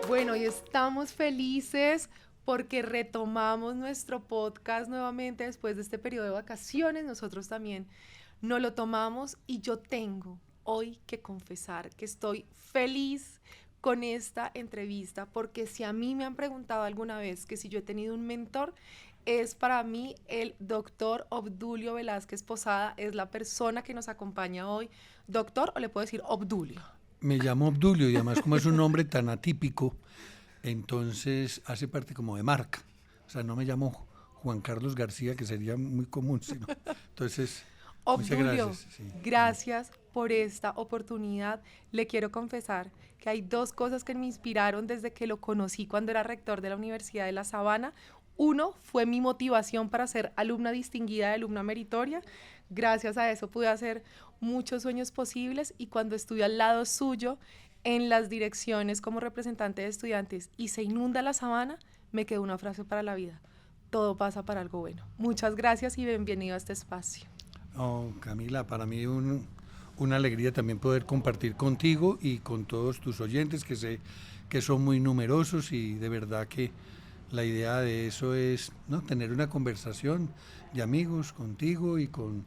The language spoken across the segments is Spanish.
Bueno, y estamos felices porque retomamos nuestro podcast nuevamente después de este periodo de vacaciones. Nosotros también nos lo tomamos y yo tengo hoy que confesar que estoy feliz con esta entrevista porque si a mí me han preguntado alguna vez que si yo he tenido un mentor, es para mí el doctor Obdulio Velázquez Posada, es la persona que nos acompaña hoy. Doctor, o le puedo decir Obdulio. Me llamo Obdulio y además como es un nombre tan atípico, entonces hace parte como de marca. O sea, no me llamo Juan Carlos García, que sería muy común, sino. Entonces, muchas Obdulio, gracias. Sí. gracias por esta oportunidad. Le quiero confesar que hay dos cosas que me inspiraron desde que lo conocí cuando era rector de la Universidad de La Sabana. Uno fue mi motivación para ser alumna distinguida y alumna meritoria. Gracias a eso pude hacer muchos sueños posibles y cuando estuve al lado suyo en las direcciones como representante de estudiantes y se inunda La Sabana, me quedó una frase para la vida. Todo pasa para algo bueno. Muchas gracias y bienvenido a este espacio. Oh, Camila, para mí una alegría también poder compartir contigo y con todos tus oyentes, que sé que son muy numerosos y de verdad que la idea de eso es, ¿no?, tener una conversación de amigos contigo y con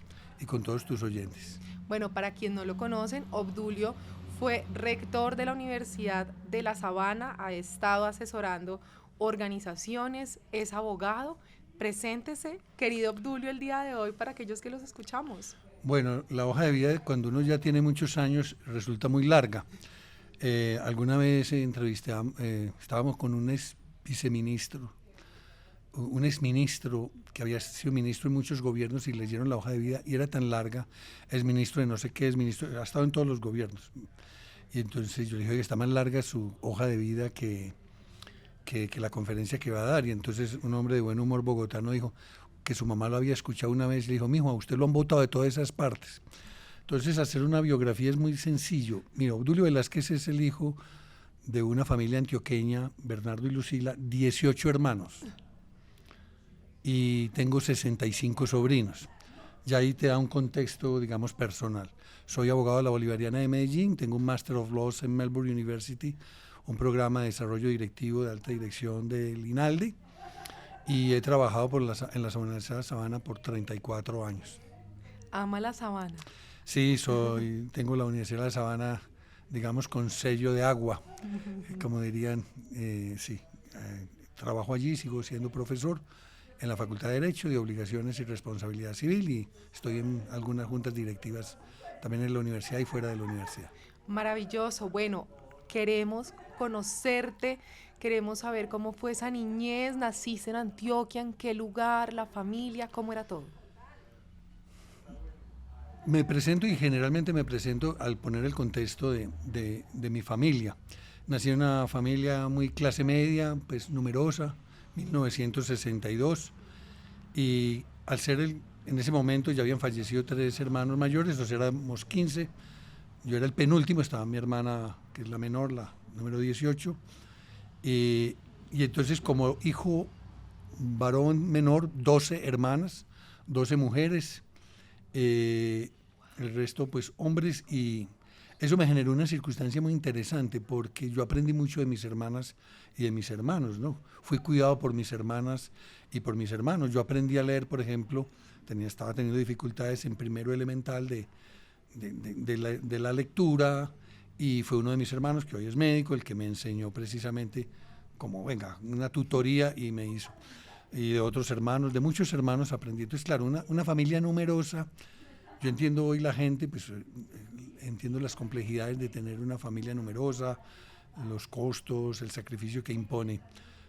todos tus oyentes. Bueno, para quien no lo conocen, Obdulio fue rector de la Universidad de La Sabana, ha estado asesorando organizaciones, es abogado. Preséntese, querido Obdulio, el día de hoy para aquellos que los escuchamos. Bueno, la hoja de vida cuando uno ya tiene muchos años resulta muy larga. Alguna vez estábamos con un ex viceministro, un exministro que había sido ministro en muchos gobiernos y le dieron la hoja de vida y era tan larga, es ministro de no sé qué, es ministro, ha estado en todos los gobiernos. Y entonces yo le dije, oye, está más larga su hoja de vida que la conferencia que va a dar. Y entonces un hombre de buen humor bogotano dijo que su mamá lo había escuchado una vez y le dijo, mijo, a usted lo han votado de todas esas partes. Entonces hacer una biografía es muy sencillo. Mira, Obdulio Velázquez es el hijo de una familia antioqueña, Bernardo y Lucila, 18 hermanos. Y tengo 65 sobrinos. Ya ahí te da un contexto, digamos, personal. Soy abogado de la Bolivariana de Medellín, tengo un Master of Laws en Melbourne University, un programa de desarrollo directivo de alta dirección del INALDE, y he trabajado en la Universidad de Sabana por 34 años. Ama la sabana. Sí, tengo la Universidad de Sabana, digamos, con sello de agua, como dirían, sí. Trabajo allí, sigo siendo profesor en la Facultad de Derecho de Obligaciones y Responsabilidad Civil y estoy en algunas juntas directivas también en la universidad y fuera de la universidad. Maravilloso. Bueno, queremos conocerte, queremos saber cómo fue esa niñez, naciste en Antioquia, en qué lugar, la familia, cómo era todo. Me presento y generalmente me presento al poner el contexto de mi familia. Nací en una familia muy clase media, pues numerosa, 1962, y al ser en ese momento ya habían fallecido 3 hermanos mayores, o sea, éramos 15, yo era el penúltimo, estaba mi hermana, que es la menor, la número 18, y entonces como hijo varón menor, 12 hermanas, 12 mujeres, el resto pues hombres, y eso me generó una circunstancia muy interesante porque yo aprendí mucho de mis hermanas y de mis hermanos, ¿no? Fui cuidado por mis hermanas y por mis hermanos. Yo aprendí a leer, por ejemplo, estaba teniendo dificultades en primero elemental de la lectura, y fue uno de mis hermanos, que hoy es médico, el que me enseñó precisamente como, venga, una tutoría y me hizo. Y de otros hermanos, de muchos hermanos aprendí. Entonces, claro, una familia numerosa. Yo entiendo hoy la gente, pues entiendo las complejidades de tener una familia numerosa, los costos, el sacrificio que impone,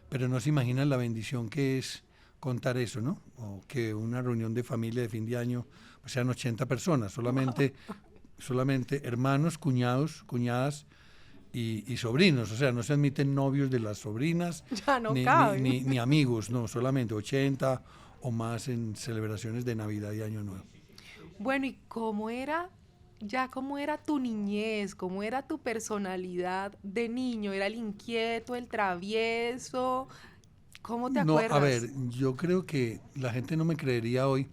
pero no se imaginan la bendición que es contar eso, ¿no? O que una reunión de familia de fin de año pues, sean 80 personas, solamente hermanos, cuñados, cuñadas y sobrinos, o sea, no se admiten novios de las sobrinas, Ya no cabe. ni amigos, no, solamente 80 o más en celebraciones de Navidad y Año Nuevo. Bueno, ¿y cómo era tu niñez? ¿Cómo era tu personalidad de niño? ¿Era el inquieto, el travieso? ¿Cómo te No, a acuerdas? ver, yo creo que la gente no me creería hoy.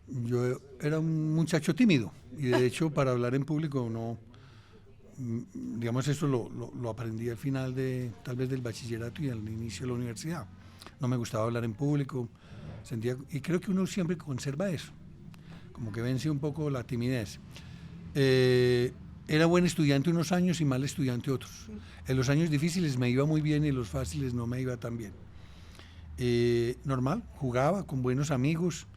Yo era un muchacho tímido y de hecho para hablar en público digamos, eso lo aprendí al final tal vez del bachillerato y al inicio de la universidad. No me gustaba hablar en público, y creo que uno siempre conserva eso, como que vence un poco la timidez. Era buen estudiante unos años y mal estudiante otros. En los años difíciles me iba muy bien y en los fáciles no me iba tan bien. Normal, jugaba con buenos amigos.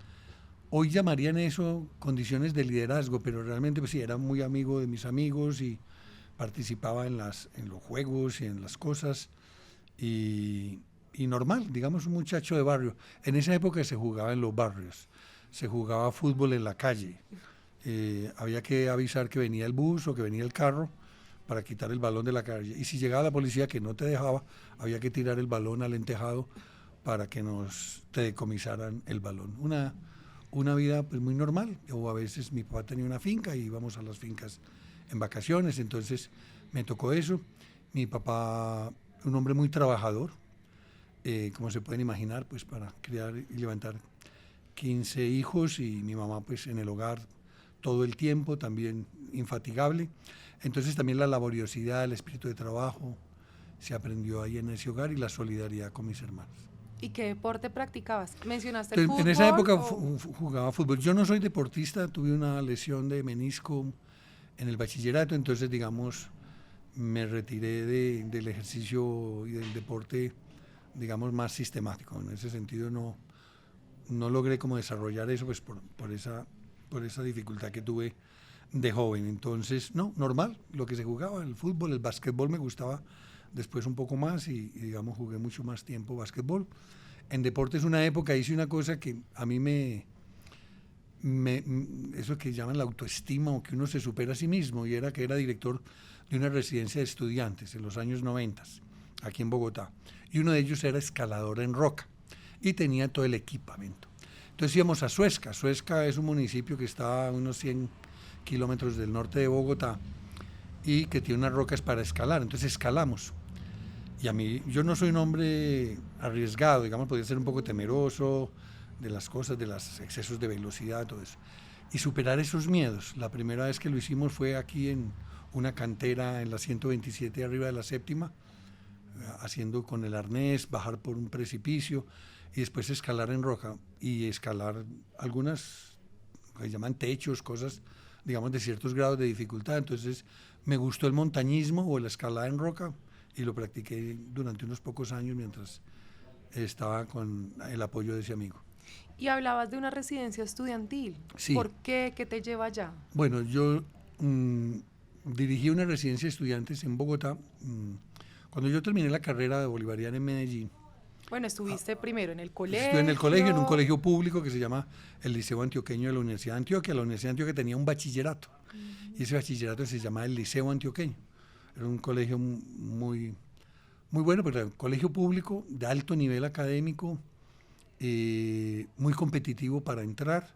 Hoy llamarían eso condiciones de liderazgo, pero realmente pues sí, era muy amigo de mis amigos y participaba en los juegos y en las cosas. Y normal, digamos, un muchacho de barrio. En esa época se jugaba en los barrios, se jugaba fútbol en la calle. Había que avisar que venía el bus o que venía el carro para quitar el balón de la calle. Y si llegaba la policía que no te dejaba, había que tirar el balón al entejado para que te decomisaran el balón. Una vida pues muy normal. O a veces mi papá tenía una finca y íbamos a las fincas en vacaciones, entonces me tocó eso. Mi papá, un hombre muy trabajador, como se pueden imaginar, pues para criar y levantar 15 hijos, y mi mamá pues en el hogar todo el tiempo, también infatigable. Entonces también la laboriosidad, el espíritu de trabajo se aprendió ahí en ese hogar, y la solidaridad con mis hermanos. ¿Y qué deporte practicabas? ¿Mencionaste el fútbol? En esa época jugaba fútbol. Yo no soy deportista, tuve una lesión de menisco en el bachillerato, entonces digamos me retiré del ejercicio y del deporte, digamos, más sistemático. En ese sentido no logré como desarrollar eso, pues por esa dificultad que tuve de joven. Entonces, no, normal, lo que se jugaba, el fútbol, el básquetbol me gustaba después un poco más, y digamos jugué mucho más tiempo básquetbol. En deportes una época hice una cosa que a mí eso que llaman la autoestima, o que uno se supera a sí mismo, y era que era director de una residencia de estudiantes en los años 90, aquí en Bogotá, y uno de ellos era escalador en roca, y tenía todo el equipamiento. Entonces íbamos a Suezca. Suezca es un municipio que está a unos 100 kilómetros del norte de Bogotá, y que tiene unas rocas para escalar, entonces escalamos. Y a mí, yo no soy un hombre arriesgado, digamos, podría ser un poco temeroso de las cosas, de los excesos de velocidad, todo eso. Y superar esos miedos. La primera vez que lo hicimos fue aquí en una cantera en la 127 arriba de la séptima, haciendo con el arnés, bajar por un precipicio y después escalar en roca, y escalar algunas que llaman techos, cosas, digamos, de ciertos grados de dificultad. Entonces me gustó el montañismo o la escalada en roca, y lo practiqué durante unos pocos años mientras estaba con el apoyo de ese amigo. Y hablabas de una residencia estudiantil. Sí. ¿Por qué? ¿Qué te lleva allá? Bueno, yo dirigí una residencia de estudiantes en Bogotá. Cuando yo terminé la carrera de bolivariana en Medellín. Bueno, estuviste primero en el colegio. Estuve en el colegio, en un colegio público que se llama el Liceo Antioqueño de la Universidad de Antioquia. La Universidad de Antioquia tenía un bachillerato, y ese bachillerato se llamaba el Liceo Antioqueño. Era un colegio muy bueno, pero era un colegio público de alto nivel académico, muy competitivo para entrar,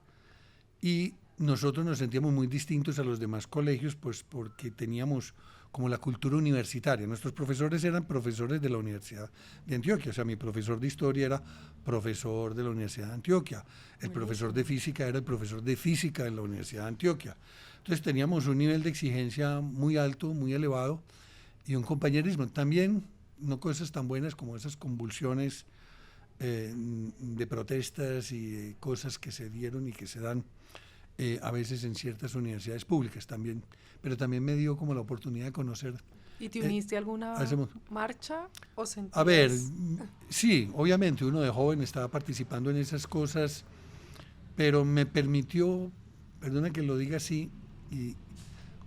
y nosotros nos sentíamos muy distintos a los demás colegios, pues porque teníamos como la cultura universitaria. Nuestros profesores eran profesores de la Universidad de Antioquia, o sea, mi profesor de historia era profesor de la Universidad de Antioquia, el profesor de física era el profesor de física en la Universidad de Antioquia. Entonces teníamos un nivel de exigencia muy alto, muy elevado, y un compañerismo. También no cosas tan buenas como esas convulsiones de protestas y de cosas que se dieron y que se dan a veces en ciertas universidades públicas también, pero también me dio como la oportunidad de conocer. ¿Y te uniste a alguna marcha o sentías? A ver, sí, obviamente uno de joven estaba participando en esas cosas, pero me permitió, perdona que lo diga así, y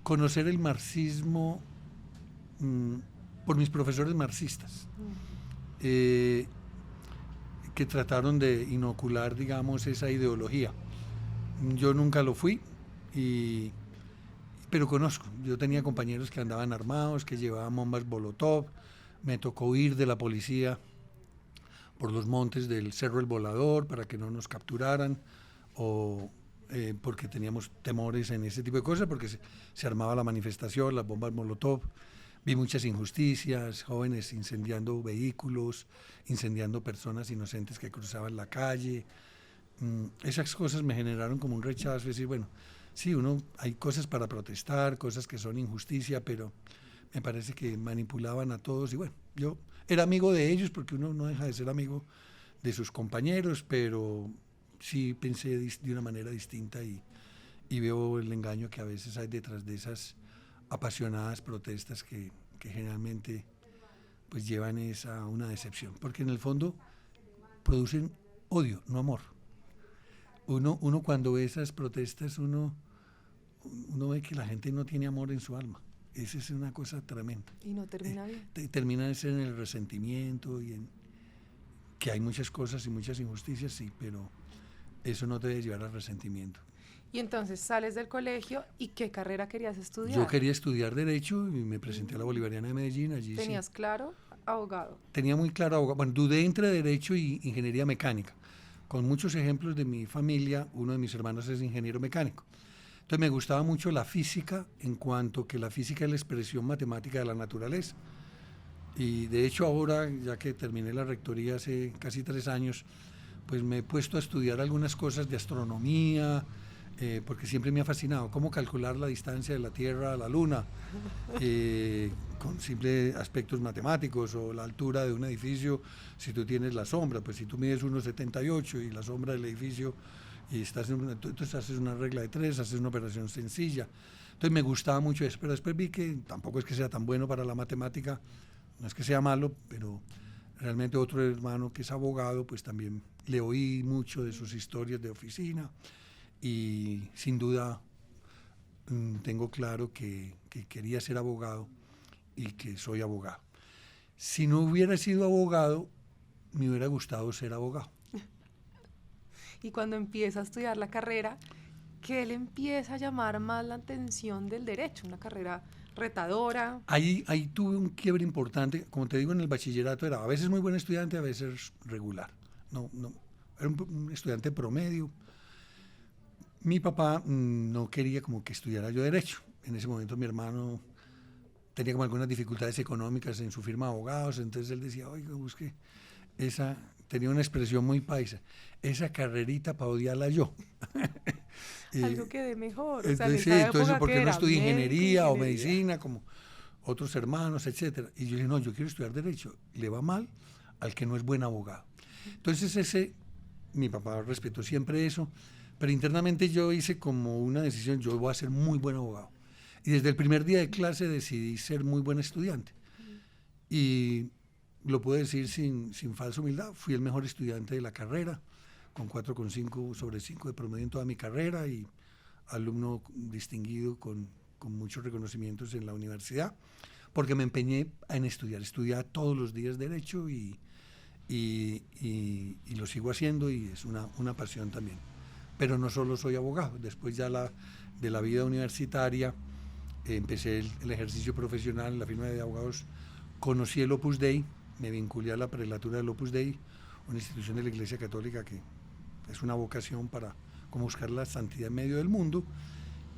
conocer el marxismo por mis profesores marxistas, que trataron de inocular, digamos, esa ideología. Yo nunca lo fui, pero conozco. Yo tenía compañeros que andaban armados, que llevaban bombas Molotov. Me tocó huir de la policía por los montes del Cerro El Volador para que no nos capturaran, o porque teníamos temores en ese tipo de cosas, porque se armaba la manifestación, las bombas Molotov. Vi muchas injusticias, jóvenes incendiando vehículos, incendiando personas inocentes que cruzaban la calle. Esas cosas me generaron como un rechazo, es decir, bueno, sí, hay cosas para protestar, cosas que son injusticia, pero me parece que manipulaban a todos y bueno, yo era amigo de ellos porque uno no deja de ser amigo de sus compañeros, pero sí pensé de una manera distinta y veo el engaño que a veces hay detrás de esas apasionadas protestas que generalmente pues llevan a una decepción, porque en el fondo producen odio, no amor. Uno cuando ve esas protestas, uno ve que la gente no tiene amor en su alma. Esa es una cosa tremenda. Y no termina bien. Termina en ser en el resentimiento y en que hay muchas cosas y muchas injusticias, sí, pero eso no te debe llevar al resentimiento. Y entonces sales del colegio y ¿qué carrera querías estudiar? Yo quería estudiar Derecho y me presenté a la Bolivariana de Medellín. Allí ¿Tenías sí. claro? Abogado. Tenía muy claro abogado. Bueno, dudé entre Derecho y Ingeniería Mecánica. Con muchos ejemplos de mi familia, uno de mis hermanos es ingeniero mecánico. Entonces me gustaba mucho la física en cuanto que la física es la expresión matemática de la naturaleza. Y de hecho ahora, ya que terminé la rectoría hace casi 3 años, pues me he puesto a estudiar algunas cosas de astronomía, porque siempre me ha fascinado cómo calcular la distancia de la Tierra a la Luna, con simples aspectos matemáticos, o la altura de un edificio, si tú tienes la sombra, pues si tú mides 1,78 y la sombra del edificio, y entonces haces una regla de 3, haces una operación sencilla. Entonces me gustaba mucho eso, pero después vi que tampoco es que sea tan bueno para la matemática, no es que sea malo, pero realmente otro hermano que es abogado, pues también le oí mucho de sus historias de oficina y sin duda tengo claro que quería ser abogado y que soy abogado. Si no hubiera sido abogado, me hubiera gustado ser abogado. Y cuando empieza a estudiar la carrera, ¿qué le empieza a llamar más la atención del derecho? Una carrera retadora. Ahí tuve un quiebre importante. Como te digo, en el bachillerato era a veces muy buen estudiante, a veces regular. No, era un estudiante promedio. Mi papá no quería como que estudiara yo Derecho. En ese momento mi hermano tenía como algunas dificultades económicas en su firma de abogados, entonces él decía, oiga, busque tenía una expresión muy paisa, esa carrerita para odiarla yo. Algo que dé mejor. O sea, entonces, sí, entonces ¿por qué no estudié ingeniería o medicina como otros hermanos, etcétera? Y yo le dije, no, yo quiero estudiar Derecho. Le va mal al que no es buen abogado. Entonces mi papá respetó siempre eso, pero internamente yo hice como una decisión, yo voy a ser muy buen abogado. Y desde el primer día de clase decidí ser muy buen estudiante. Y lo puedo decir sin falsa humildad, fui el mejor estudiante de la carrera, con 4,5 sobre 5 de promedio en toda mi carrera y alumno distinguido con muchos reconocimientos en la universidad, porque me empeñé en estudiar. Estudiaba todos los días Derecho y lo sigo haciendo y es una pasión también. Pero no solo soy abogado, después ya de la vida universitaria empecé el ejercicio profesional en la firma de abogados, conocí el Opus Dei, me vinculé a la prelatura del Opus Dei, una institución de la Iglesia Católica que es una vocación para como buscar la santidad en medio del mundo,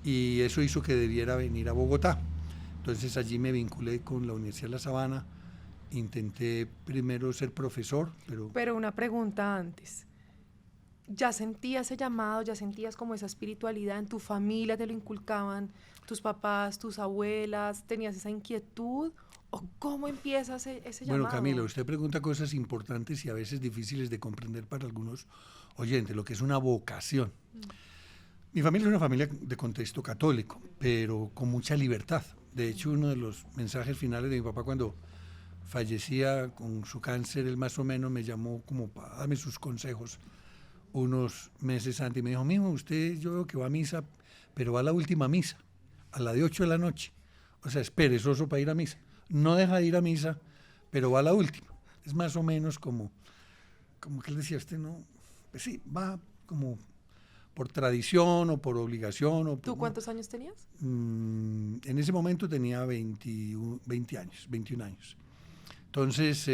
y eso hizo que debiera venir a Bogotá. Entonces allí me vinculé con la Universidad de La Sabana, intenté primero ser profesor, Pero una pregunta antes. ¿Ya sentías ese llamado, ya sentías como esa espiritualidad en tu familia, te lo inculcaban tus papás, tus abuelas, tenías esa inquietud? ¿O cómo empieza ese llamado? Bueno, Camila, usted pregunta cosas importantes y a veces difíciles de comprender para algunos oyentes, lo que es una vocación. Mi familia es una familia de contexto católico, pero con mucha libertad. De hecho, uno de los mensajes finales de mi papá cuando fallecía con su cáncer, él más o menos me llamó como para darme sus consejos unos meses antes y me dijo, mijo, usted yo veo que va a misa, pero va a la última misa, a la de 8 de la noche. O sea, es perezoso para ir a misa. No deja de ir a misa, pero va a la última. Es más o menos como que él decía, usted no, pues sí, va como por tradición o por obligación. ¿Tú cuántos años tenías? En ese momento tenía 21 años. Entonces,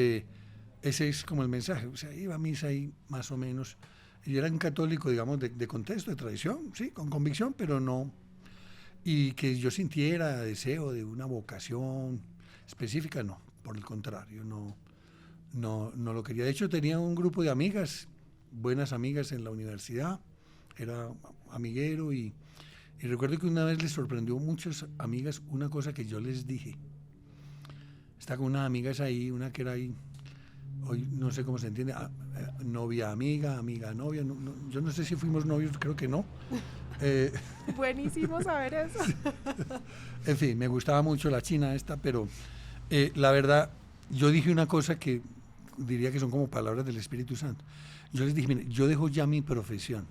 ese es como el mensaje, o sea, iba a misa ahí más o menos. Y era un católico, digamos, de contexto, de tradición, sí, con convicción, pero no. Y que yo sintiera deseo de una vocación específica, no, por el contrario, no lo quería. De hecho, tenía un grupo de amigas, buenas amigas en la universidad, era amiguero y Y recuerdo que una vez les sorprendió a muchas amigas una cosa que yo les dije. Estaba con unas amigas ahí, una que era ahí, hoy no sé cómo se entiende, novia, amiga, amiga, novia, yo no sé si fuimos novios, creo que no. Buenísimo saber eso. En fin, me gustaba mucho la china esta, pero la verdad, yo dije una cosa que diría que son como palabras del Espíritu Santo. Yo les dije, mire, yo dejo ya mi profesión.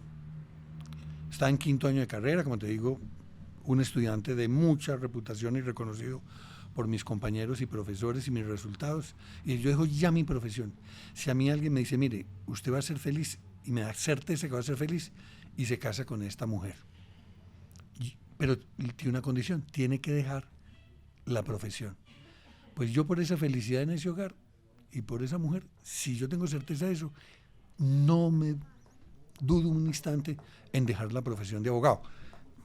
Estaba en 5º año de carrera, como te digo, un estudiante de mucha reputación y reconocido por mis compañeros y profesores y mis resultados. Y yo dejo ya mi profesión. Si a mí alguien me dice, mire, usted va a ser feliz, y me da certeza que va a ser feliz, y se casa con esta mujer. Pero tiene una condición, tiene que dejar la profesión. Pues yo por esa felicidad en ese hogar y por esa mujer, si yo tengo certeza de eso, no me dudo un instante en dejar la profesión de abogado,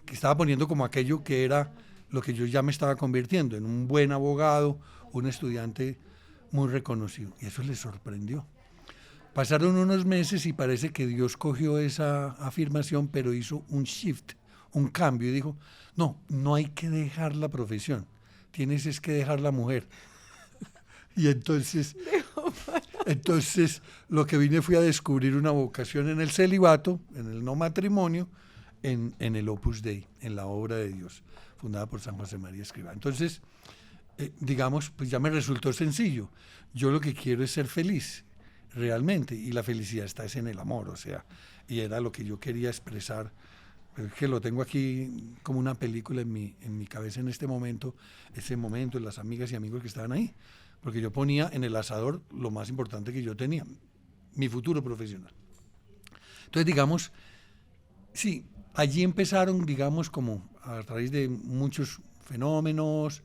que estaba poniendo como aquello que era lo que yo ya me estaba convirtiendo, en un buen abogado, un estudiante muy reconocido. Y eso les sorprendió. Pasaron unos meses y parece que Dios cogió esa afirmación, pero hizo un shift, un cambio, y dijo, no, no hay que dejar la profesión, tienes es que dejar la mujer. Y entonces lo que vine fue a descubrir una vocación en el celibato, en el no matrimonio, en el Opus Dei, en la obra de Dios, fundada por San José María Escrivá. Entonces, digamos, pues ya me resultó sencillo. Yo lo que quiero es ser feliz, realmente, y la felicidad está es en el amor, o sea, y era lo que yo quería expresar, que lo tengo aquí como una película en mi cabeza en este momento, ese momento, las amigas y amigos que estaban ahí, porque yo ponía en el asador lo más importante que yo tenía, mi futuro profesional. Entonces, digamos, sí, allí empezaron, digamos, como a raíz de muchos fenómenos,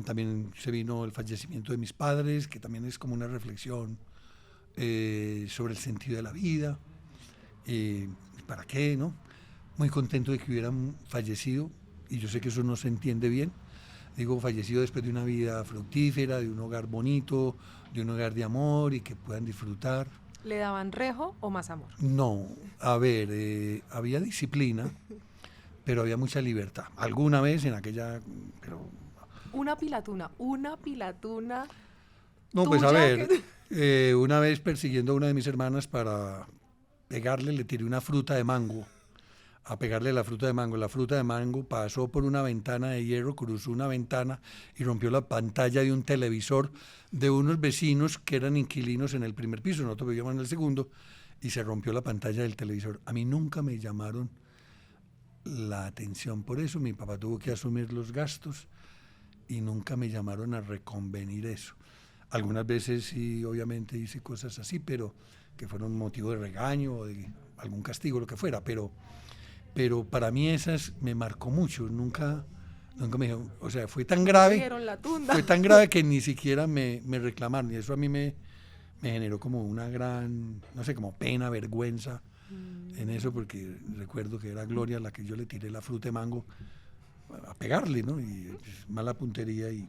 también se vino el fallecimiento de mis padres, que también es como una reflexión sobre el sentido de la vida, ¿para qué, no? Muy contento de que hubieran fallecido, y yo sé que eso no se entiende bien, digo fallecido después de una vida fructífera, de un hogar bonito, de un hogar de amor y que puedan disfrutar. ¿Le daban rejo o más amor? No, a ver, había disciplina, pero había mucha libertad. Alguna vez en aquella, pero Una pilatuna no, pues a tuya ver, una vez persiguiendo a una de mis hermanas para pegarle, le tiré una fruta de mango, a pegarle la fruta de mango. La fruta de mango pasó por una ventana de hierro, cruzó una ventana y rompió la pantalla de un televisor de unos vecinos que eran inquilinos en el primer piso, nosotros vivíamos en el segundo, y se rompió la pantalla del televisor. A mí nunca me llamaron la atención por eso, mi papá tuvo que asumir los gastos y nunca me llamaron a reconvenir eso. Algunas veces sí, obviamente hice cosas así, pero que fueron motivo de regaño o de algún castigo, lo que fuera, pero para mí esas me marcó mucho, nunca me dijeron, o sea, fue tan grave que ni siquiera me reclamaron, y eso a mí me generó como una gran, no sé, como pena, vergüenza en eso, porque recuerdo que era Gloria la que yo le tiré la fruta de mango a pegarle, ¿no? Y mala puntería y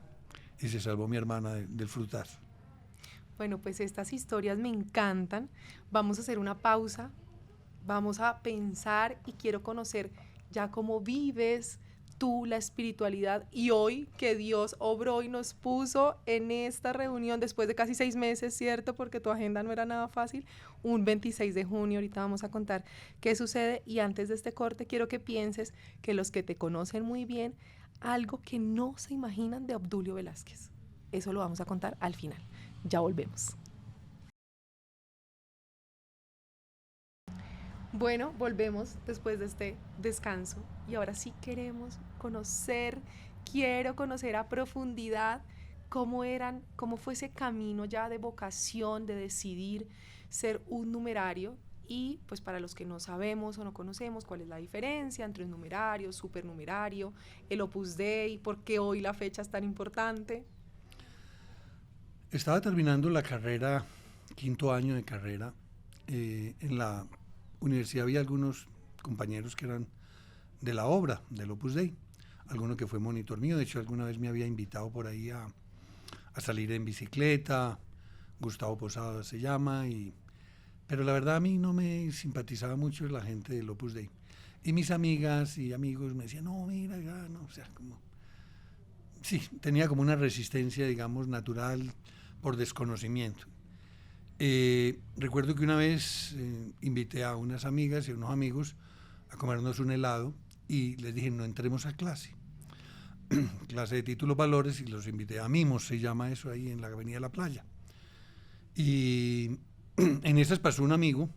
se salvó mi hermana del frutazo. Bueno, pues estas historias me encantan. Vamos a hacer una pausa, vamos a pensar y quiero conocer ya cómo vives tú la espiritualidad y hoy que Dios obró y nos puso en esta reunión después de casi 6 meses, ¿cierto? Porque tu agenda no era nada fácil, un 26 de junio, ahorita vamos a contar qué sucede y antes de este corte quiero que pienses que los que te conocen muy bien, algo que no se imaginan de Obdulio Velázquez. Eso lo vamos a contar al final. Ya volvemos. Bueno, volvemos después de este descanso y ahora sí quiero conocer a profundidad cómo fue ese camino ya de vocación, de decidir ser un numerario y pues para los que no sabemos o no conocemos cuál es la diferencia entre un numerario, supernumerario, el Opus Dei, por qué hoy la fecha es tan importante. Estaba terminando la carrera, 5º año de carrera, en la universidad había algunos compañeros que eran de la obra, del Opus Dei, alguno que fue monitor mío, de hecho alguna vez me había invitado por ahí a salir en bicicleta, Gustavo Posada se llama, pero la verdad a mí no me simpatizaba mucho la gente del Opus Dei. Y mis amigas y amigos me decían, no, mira, ya, no, o sea, como... Sí, tenía como una resistencia, digamos, natural por desconocimiento. Recuerdo que una vez invité a unas amigas y a unos amigos a comernos un helado y les dije, no entremos a clase. Clase de títulos valores, y los invité a Mimos, se llama eso, ahí en la Avenida de la Playa. Y en esas pasó un amigo,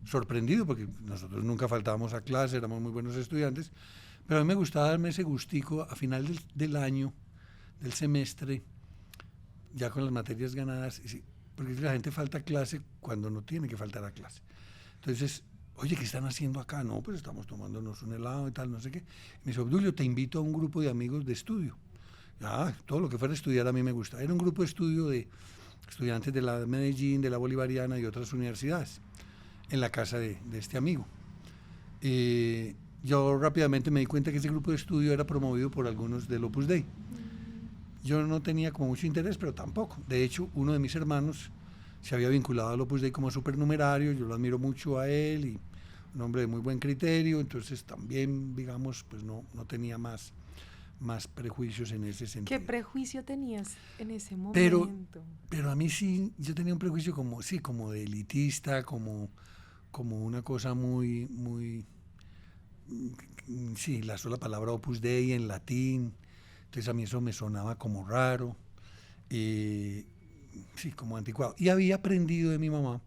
sorprendido, porque nosotros nunca faltábamos a clase, éramos muy buenos estudiantes, pero a mí me gustaba darme ese gustico a final del año, del semestre, ya con las materias ganadas, porque la gente falta a clase cuando no tiene que faltar a clase. Entonces, oye, ¿qué están haciendo acá? No, pues estamos tomándonos un helado y tal, no sé qué. Me dice, Obdulio, te invito a un grupo de amigos de estudio. Todo lo que fuera a estudiar a mí me gusta. Era un grupo de estudio de estudiantes de la Medellín, de la Bolivariana y otras universidades, en la casa de este amigo. Yo rápidamente me di cuenta que ese grupo de estudio era promovido por algunos del Opus Dei. Yo no tenía como mucho interés, pero tampoco. De hecho, uno de mis hermanos se había vinculado al Opus Dei como supernumerario, yo lo admiro mucho a él, y un hombre de muy buen criterio, entonces también, digamos, pues no tenía más prejuicios en ese sentido. ¿Qué prejuicio tenías en ese momento? Pero a mí sí, yo tenía un prejuicio como de elitista, como una cosa muy, sí, la sola palabra Opus Dei en latín, entonces a mí eso me sonaba como raro, sí, como anticuado. Y había aprendido de mi mamá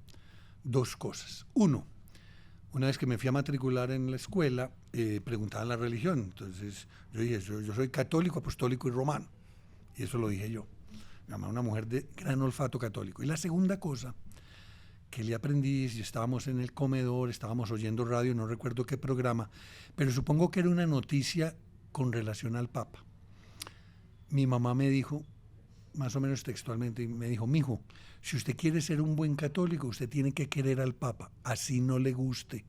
dos cosas. Uno, una vez que me fui a matricular en la escuela, preguntaban la religión. Entonces yo dije, yo soy católico, apostólico y romano. Y eso lo dije yo. Mi mamá, una mujer de gran olfato católico. Y la segunda cosa que le aprendí, si estábamos en el comedor, estábamos oyendo radio, no recuerdo qué programa, pero supongo que era una noticia con relación al Papa. Mi mamá me dijo, más o menos textualmente, me dijo, mijo, si usted quiere ser un buen católico, usted tiene que querer al Papa, así no le guste.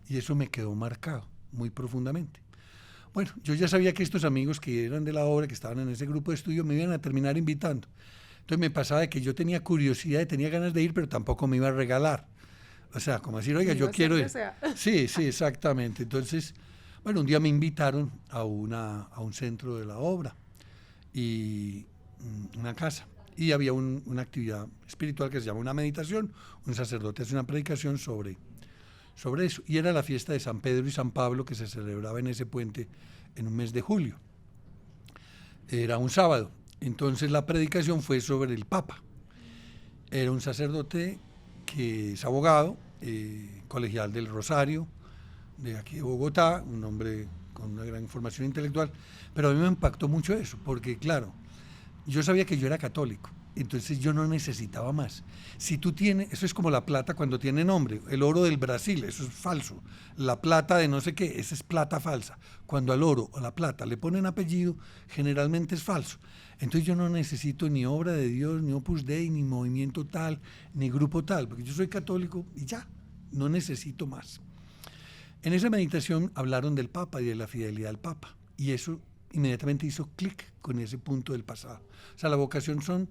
Y eso me quedó marcado muy profundamente. Bueno, yo ya sabía que estos amigos que eran de la obra, que estaban en ese grupo de estudio, me iban a terminar invitando. Entonces me pasaba de que yo tenía curiosidad y tenía ganas de ir, pero tampoco me iba a regalar. O sea, como decir, oiga, yo quiero ir. Sí, exactamente. Entonces, bueno, un día me invitaron a un centro de la obra, y una casa, y había una actividad espiritual que se llama una meditación. Un sacerdote hace una predicación sobre eso, y era la fiesta de San Pedro y San Pablo, que se celebraba en ese puente en un mes de julio. Era un sábado, entonces la predicación fue sobre el Papa. Era un sacerdote que es abogado, colegial del Rosario, de aquí de Bogotá, un hombre con una gran formación intelectual, pero a mí me impactó mucho eso, porque claro, yo sabía que yo era católico, entonces yo no necesitaba más. Si tú tienes, eso es como la plata cuando tiene nombre, el oro del Brasil, eso es falso, la plata de no sé qué, esa es plata falsa. Cuando al oro o la plata le ponen apellido, generalmente es falso. Entonces yo no necesito ni obra de Dios, ni Opus Dei, ni movimiento tal, ni grupo tal, porque yo soy católico y ya, no necesito más. En esa meditación hablaron del Papa y de la fidelidad al Papa, y eso inmediatamente hizo clic con ese punto del pasado. O sea, la vocación son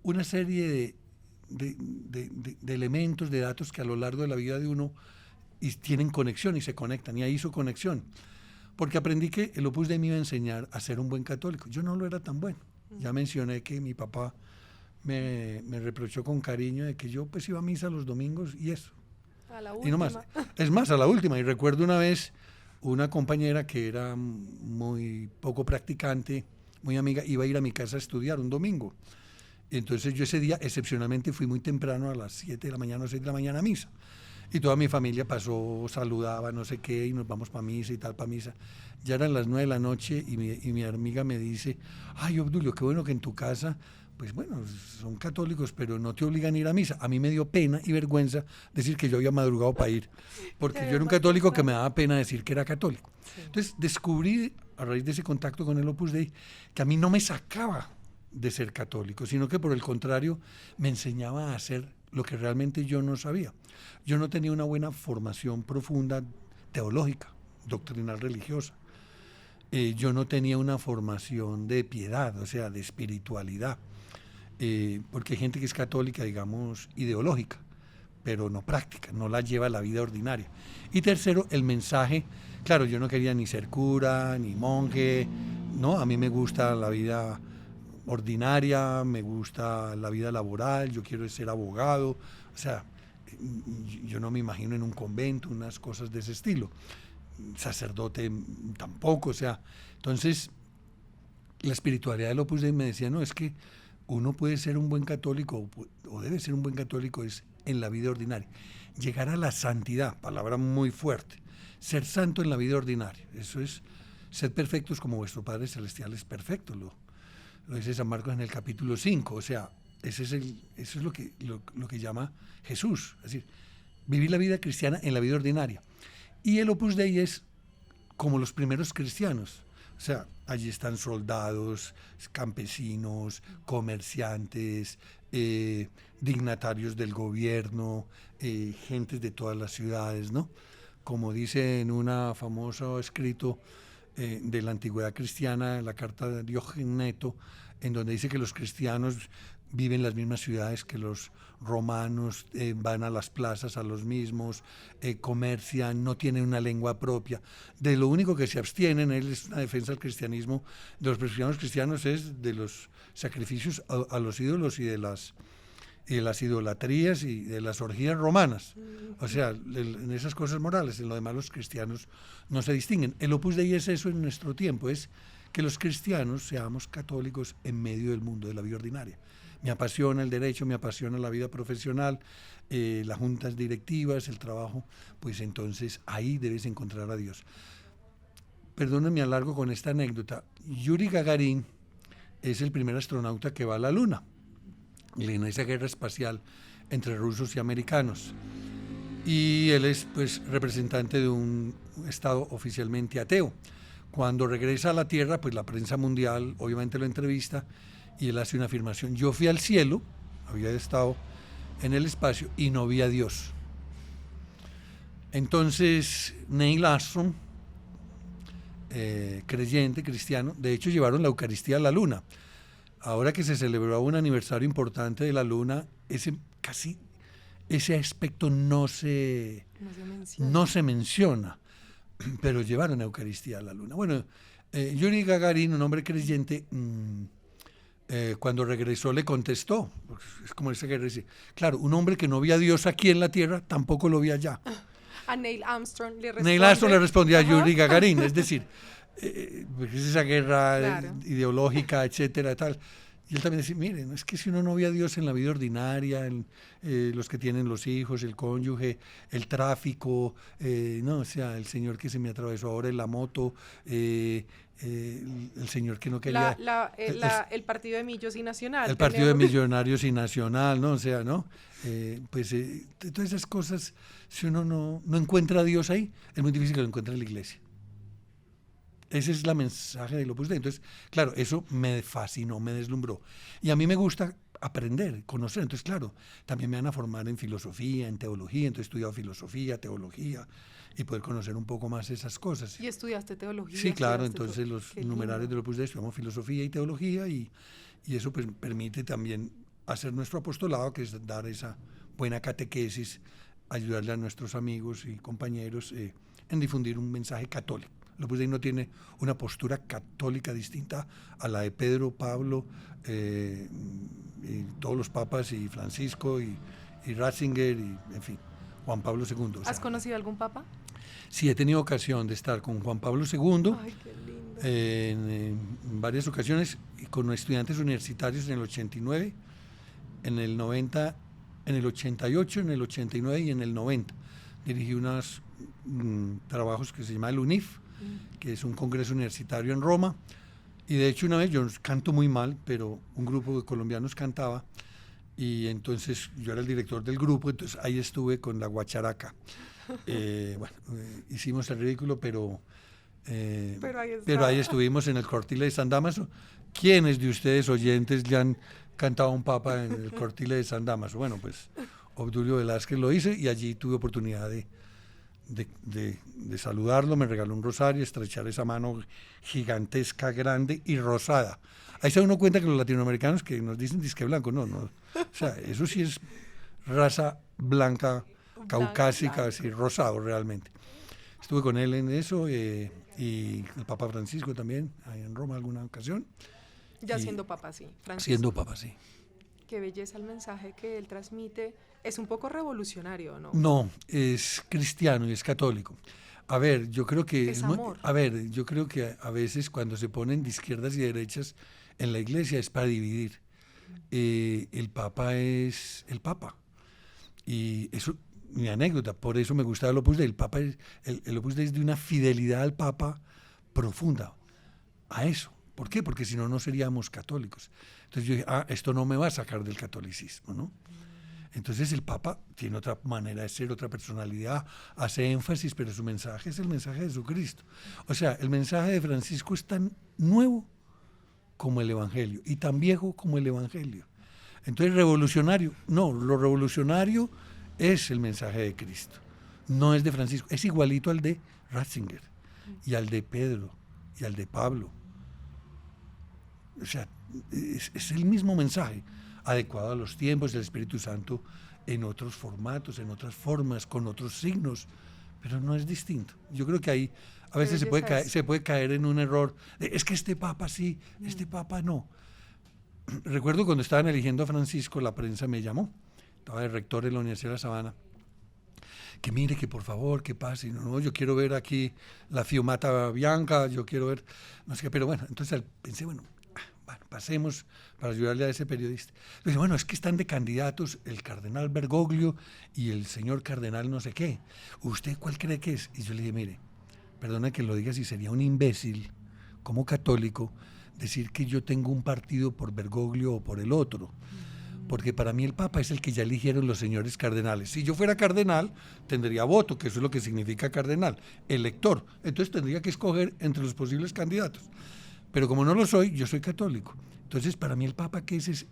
una serie de elementos, de datos que a lo largo de la vida de uno tienen conexión y se conectan, y ahí hizo conexión. Porque aprendí que el Opus Dei me iba a enseñar a ser un buen católico. Yo no lo era tan bueno. Ya mencioné que mi papá me reprochó con cariño de que yo pues iba a misa los domingos y eso. A la última. Y no más. Es más, a la última. Y recuerdo una vez una compañera que era muy poco practicante, muy amiga, iba a ir a mi casa a estudiar un domingo. Entonces yo ese día excepcionalmente fui muy temprano, a las 7 de la mañana o 6 de la mañana a misa. Y toda mi familia pasó, saludaba, no sé qué, y nos vamos para misa y tal, para misa. Ya eran las 9 de la noche y mi amiga me dice, ay, Obdulio, qué bueno que en tu casa, pues bueno, son católicos, pero no te obligan a ir a misa. A mí me dio pena y vergüenza decir que yo había madrugado para ir, porque yo era un católico que me daba pena decir que era católico. Sí. Entonces descubrí, a raíz de ese contacto con el Opus Dei, que a mí no me sacaba de ser católico, sino que por el contrario me enseñaba a hacer lo que realmente yo no sabía. Yo no tenía una buena formación profunda teológica, doctrinal religiosa. Yo no tenía una formación de piedad, o sea, de espiritualidad, porque hay gente que es católica, digamos, ideológica, pero no práctica, no la lleva a la vida ordinaria. Y tercero, el mensaje. Claro, yo no quería ni ser cura, ni monje, no, a mí me gusta la vida ordinaria, me gusta la vida laboral, yo quiero ser abogado, o sea, yo no me imagino en un convento, unas cosas de ese estilo. Sacerdote tampoco, o sea, entonces la espiritualidad del Opus Dei me decía, no, es que uno puede ser un buen católico, o debe ser un buen católico, es en la vida ordinaria. Llegar a la santidad, palabra muy fuerte, ser santo en la vida ordinaria, eso es ser perfectos como vuestro Padre Celestial es perfecto, lo dice San Marcos en el capítulo 5, o sea, eso es lo que llama Jesús, es decir, vivir la vida cristiana en la vida ordinaria. Y el Opus Dei es como los primeros cristianos, o sea, allí están soldados, campesinos, comerciantes, dignatarios del gobierno, gentes de todas las ciudades, ¿no? Como dice en un famoso escrito de la antigüedad cristiana, la carta de Diogneto, en donde dice que los cristianos viven en las mismas ciudades que los romanos, van a las plazas a los mismos, comercian, no tienen una lengua propia. De lo único que se abstienen, él es una defensa del cristianismo, de los cristianos es de los sacrificios a los ídolos y de las idolatrías y de las orgías romanas. O sea, en esas cosas morales, en lo demás los cristianos no se distinguen. El Opus Dei es eso en nuestro tiempo, es que los cristianos seamos católicos en medio del mundo de la vida ordinaria. Me apasiona el derecho, me apasiona la vida profesional, las juntas directivas, el trabajo, pues entonces ahí debes encontrar a Dios. Perdónenme alargo con esta anécdota. Yuri Gagarin es el primer astronauta que va a la Luna, en esa guerra espacial entre rusos y americanos. Y él es pues representante de un estado oficialmente ateo. Cuando regresa a la Tierra, pues la prensa mundial obviamente lo entrevista y él hace una afirmación: yo fui al cielo, había estado en el espacio y no vi a Dios. Entonces Neil Armstrong, creyente, cristiano, de hecho llevaron la Eucaristía a la Luna. Ahora que se celebró un aniversario importante de la Luna, ese aspecto no se menciona, pero llevaron la Eucaristía a la Luna. Bueno, Yuri Gagarin, un hombre creyente, cuando regresó le contestó, es como ese que dice, claro, un hombre que no veía a Dios aquí en la tierra, tampoco lo veía allá. A Neil Armstrong le respondía a Yuri Gagarin, es decir, es esa guerra ideológica, etcétera, tal. Y él también decía, miren, es que si uno no ve a Dios en la vida ordinaria, en, los que tienen los hijos, el cónyuge, el tráfico, no, o sea, el señor que se me atravesó ahora en la moto, el señor que no quería... el partido de Millos y Nacional. El partido de Millonarios y Nacional, ¿no? O sea, ¿no? Pues todas esas cosas, si uno no encuentra a Dios ahí, es muy difícil que lo encuentre en la iglesia. Ese es el mensaje del Opus Dei. Entonces, claro, eso me fascinó, me deslumbró. Y a mí me gusta aprender, conocer. Entonces, claro, también me van a formar en filosofía, en teología. Entonces he estudiado filosofía, teología, y poder conocer un poco más esas cosas. ¿Y estudiaste teología? Sí, claro. Entonces los numerarios del Opus Dei estudiamos filosofía y teología, y eso pues permite también hacer nuestro apostolado, que es dar esa buena catequesis, ayudarle a nuestros amigos y compañeros en difundir un mensaje católico. El Opus Dei no tiene una postura católica distinta a la de Pedro, Pablo, y todos los papas, y Francisco, y Ratzinger, y en fin, Juan Pablo II. ¿Has conocido algún papa? Sí, he tenido ocasión de estar con Juan Pablo II. Ay, qué lindo. En varias ocasiones, y con estudiantes universitarios en el 89, en el 90, en el 88, en el 89 y en el 90. Dirigí unos trabajos que se llama el UNIF, que es un congreso universitario en Roma, y de hecho una vez yo canto muy mal, pero un grupo de colombianos cantaba, y entonces yo era el director del grupo, entonces ahí estuve con la guacharaca. Hicimos el ridículo, pero ahí estuvimos en el Cortile de San Dámaso. ¿Quiénes de ustedes oyentes le han cantado a un papa en el Cortile de San Dámaso? Bueno, pues Obdulio Velázquez lo hice, y allí tuve oportunidad de saludarlo. Me regaló un rosario, estrechar esa mano gigantesca, grande y rosada. Ahí se da uno cuenta que los latinoamericanos que nos dicen disque blanco, no, o sea, eso sí es raza blanca, caucásica, blanco. así, rosado realmente. Estuve con él en eso y el Papa Francisco también, ahí en Roma alguna ocasión. Ya Y siendo papá, sí. Francisco. siendo Papa, sí. Qué belleza el mensaje que él transmite. Es un poco revolucionario, ¿no? No, es cristiano y es católico. A ver, yo creo que Es amor. a ver, yo creo que a veces cuando se ponen de izquierdas y derechas en la iglesia es para dividir. El Papa es el Papa. Y eso, mi anécdota, por eso me gustaba el Opus Dei. El Opus Dei es de una fidelidad al Papa profunda, a eso. ¿Por qué? Porque si no, no seríamos católicos. Entonces yo dije, esto no me va a sacar del catolicismo, ¿no? Entonces el Papa tiene otra manera de ser, otra personalidad, hace énfasis, pero su mensaje es el mensaje de Jesucristo. O sea, el mensaje de Francisco es tan nuevo como el Evangelio y tan viejo como el Evangelio. Entonces, revolucionario, no, lo revolucionario es el mensaje de Cristo, no es de Francisco, es igualito al de Ratzinger y al de Pedro y al de Pablo. O sea, es el mismo mensaje, adecuado a los tiempos del Espíritu Santo, en otros formatos, en otras formas, con otros signos, pero no es distinto. Yo creo que ahí a veces se puede caer en un error, es que este Papa sí, este Papa no. Recuerdo cuando estaban eligiendo a Francisco, la prensa me llamó, estaba de rector de la Universidad de La Sabana, que mire, que por favor, que pase, no, yo quiero ver aquí la fiumata bianca, yo quiero ver, no sé qué, pero bueno, entonces pensé, bueno, pasemos para ayudarle a ese periodista. Entonces, bueno, es que están de candidatos el cardenal Bergoglio y el señor cardenal no sé qué. ¿Usted cuál cree que es? Y yo le dije, mire, perdona que lo diga si sería un imbécil, como católico, decir que yo tengo un partido por Bergoglio o por el otro. Porque para mí el Papa es el que ya eligieron los señores cardenales. Si yo fuera cardenal, tendría voto, que eso es lo que significa cardenal, elector. Entonces tendría que escoger entre los posibles candidatos. Pero como no lo soy, yo soy católico. Entonces, para mí el Papa, ¿qué es?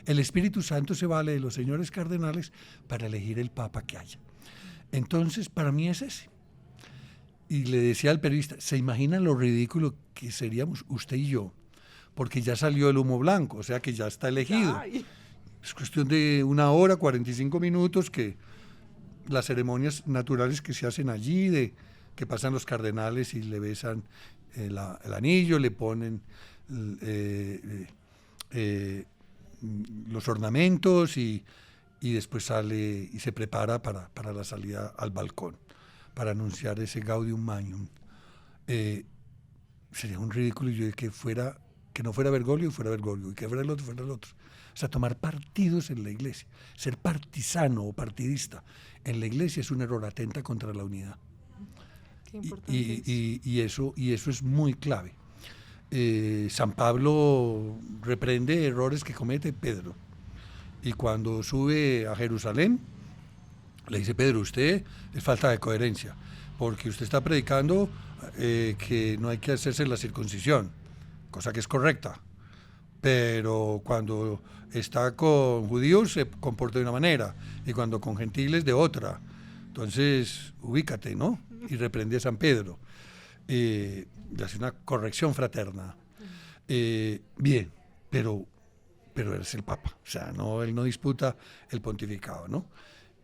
El Espíritu Santo se vale de los señores cardenales para elegir el Papa que haya. Entonces, para mí es ese. Y le decía al periodista, ¿se imagina lo ridículo que seríamos usted y yo? Porque ya salió el humo blanco, o sea que ya está elegido. Ay. Es cuestión de 1 hora, 45 minutos, que las ceremonias naturales que se hacen allí, que pasan los cardenales y le besan el anillo, le ponen los ornamentos y después sale y se prepara para la salida al balcón, para anunciar ese Gaudium Magnum. Sería un ridículo yo que no fuera Bergoglio y fuera Bergoglio, y que fuera el otro, fuera el otro. O sea, tomar partidos en la iglesia, ser partisano o partidista en la iglesia es un error, atenta contra la unidad. Qué importante Y eso es muy clave. San Pablo reprende errores que comete Pedro. Y cuando sube a Jerusalén, le dice, Pedro, usted es falta de coherencia, porque usted está predicando que no hay que hacerse la circuncisión, cosa que es correcta, pero cuando está con judíos se comporta de una manera y cuando con gentiles de otra. Entonces, ubícate, ¿no? Y reprende a San Pedro. Le hace una corrección fraterna. Bien, pero es el Papa. O sea, él no disputa el pontificado, ¿no?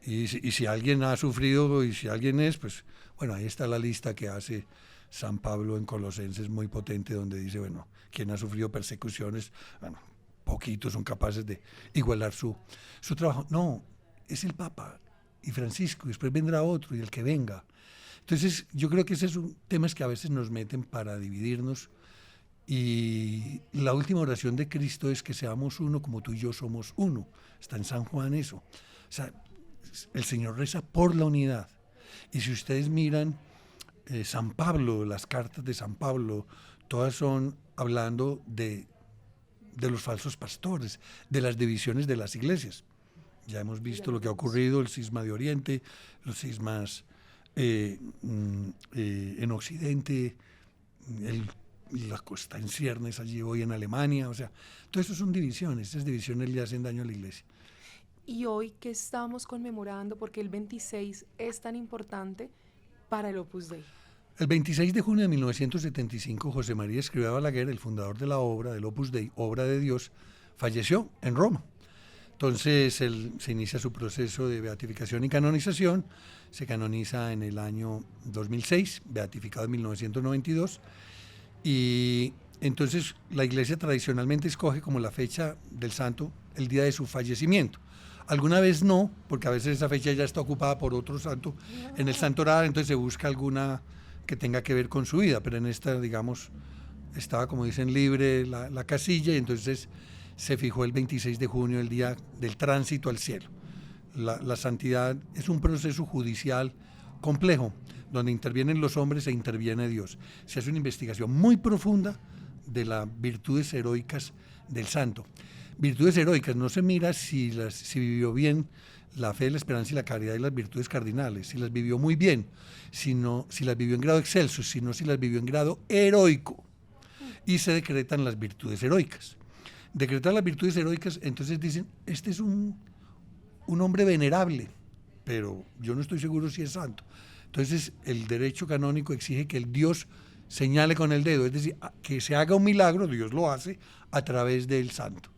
Y si alguien ha sufrido y si alguien es, pues, bueno, ahí está la lista que hace San Pablo en Colosenses, muy potente, donde dice, bueno, quien ha sufrido persecuciones, bueno, poquitos son capaces de igualar su trabajo. No, es el Papa y Francisco, y después vendrá otro y el que venga. Entonces, yo creo que ese es un tema que a veces nos meten para dividirnos, y la última oración de Cristo es que seamos uno como tú y yo somos uno. Está en San Juan eso. O sea, el Señor reza por la unidad. Y si ustedes miran San Pablo, las cartas de San Pablo, todas son hablando de los falsos pastores, de las divisiones de las iglesias. Ya hemos visto lo que ha ocurrido, el cisma de Oriente, los cismas en Occidente, la costa en ciernes allí hoy en Alemania, o sea, todo eso son divisiones, esas divisiones le hacen daño a la iglesia. Y hoy que estamos conmemorando, porque el 26 es tan importante para el Opus Dei. El 26 de junio de 1975, José María Escrivá Balaguer, el fundador de la obra, del Opus Dei, Obra de Dios, falleció en Roma. Entonces se inicia su proceso de beatificación y canonización, se canoniza en el año 2006, beatificado en 1992, y entonces la Iglesia tradicionalmente escoge como la fecha del santo el día de su fallecimiento. Alguna vez no, porque a veces esa fecha ya está ocupada por otro santo en el santoral, entonces se busca alguna que tenga que ver con su vida, pero en esta, digamos, estaba, como dicen, libre la casilla, y entonces se fijó el 26 de junio, el día del tránsito al cielo. La santidad es un proceso judicial complejo, donde intervienen los hombres e interviene Dios. Se hace una investigación muy profunda de las virtudes heroicas del santo. Virtudes heroicas, no se mira si vivió bien la fe, la esperanza y la caridad y las virtudes cardinales, si las vivió muy bien, sino si las vivió en grado excelso, sino si las vivió en grado heroico. Y se decretan las virtudes heroicas. Decretar las virtudes heroicas, entonces dicen, este es un hombre venerable, pero yo no estoy seguro si es santo. Entonces el derecho canónico exige que el Dios señale con el dedo, es decir, que se haga un milagro, Dios lo hace a través del santo.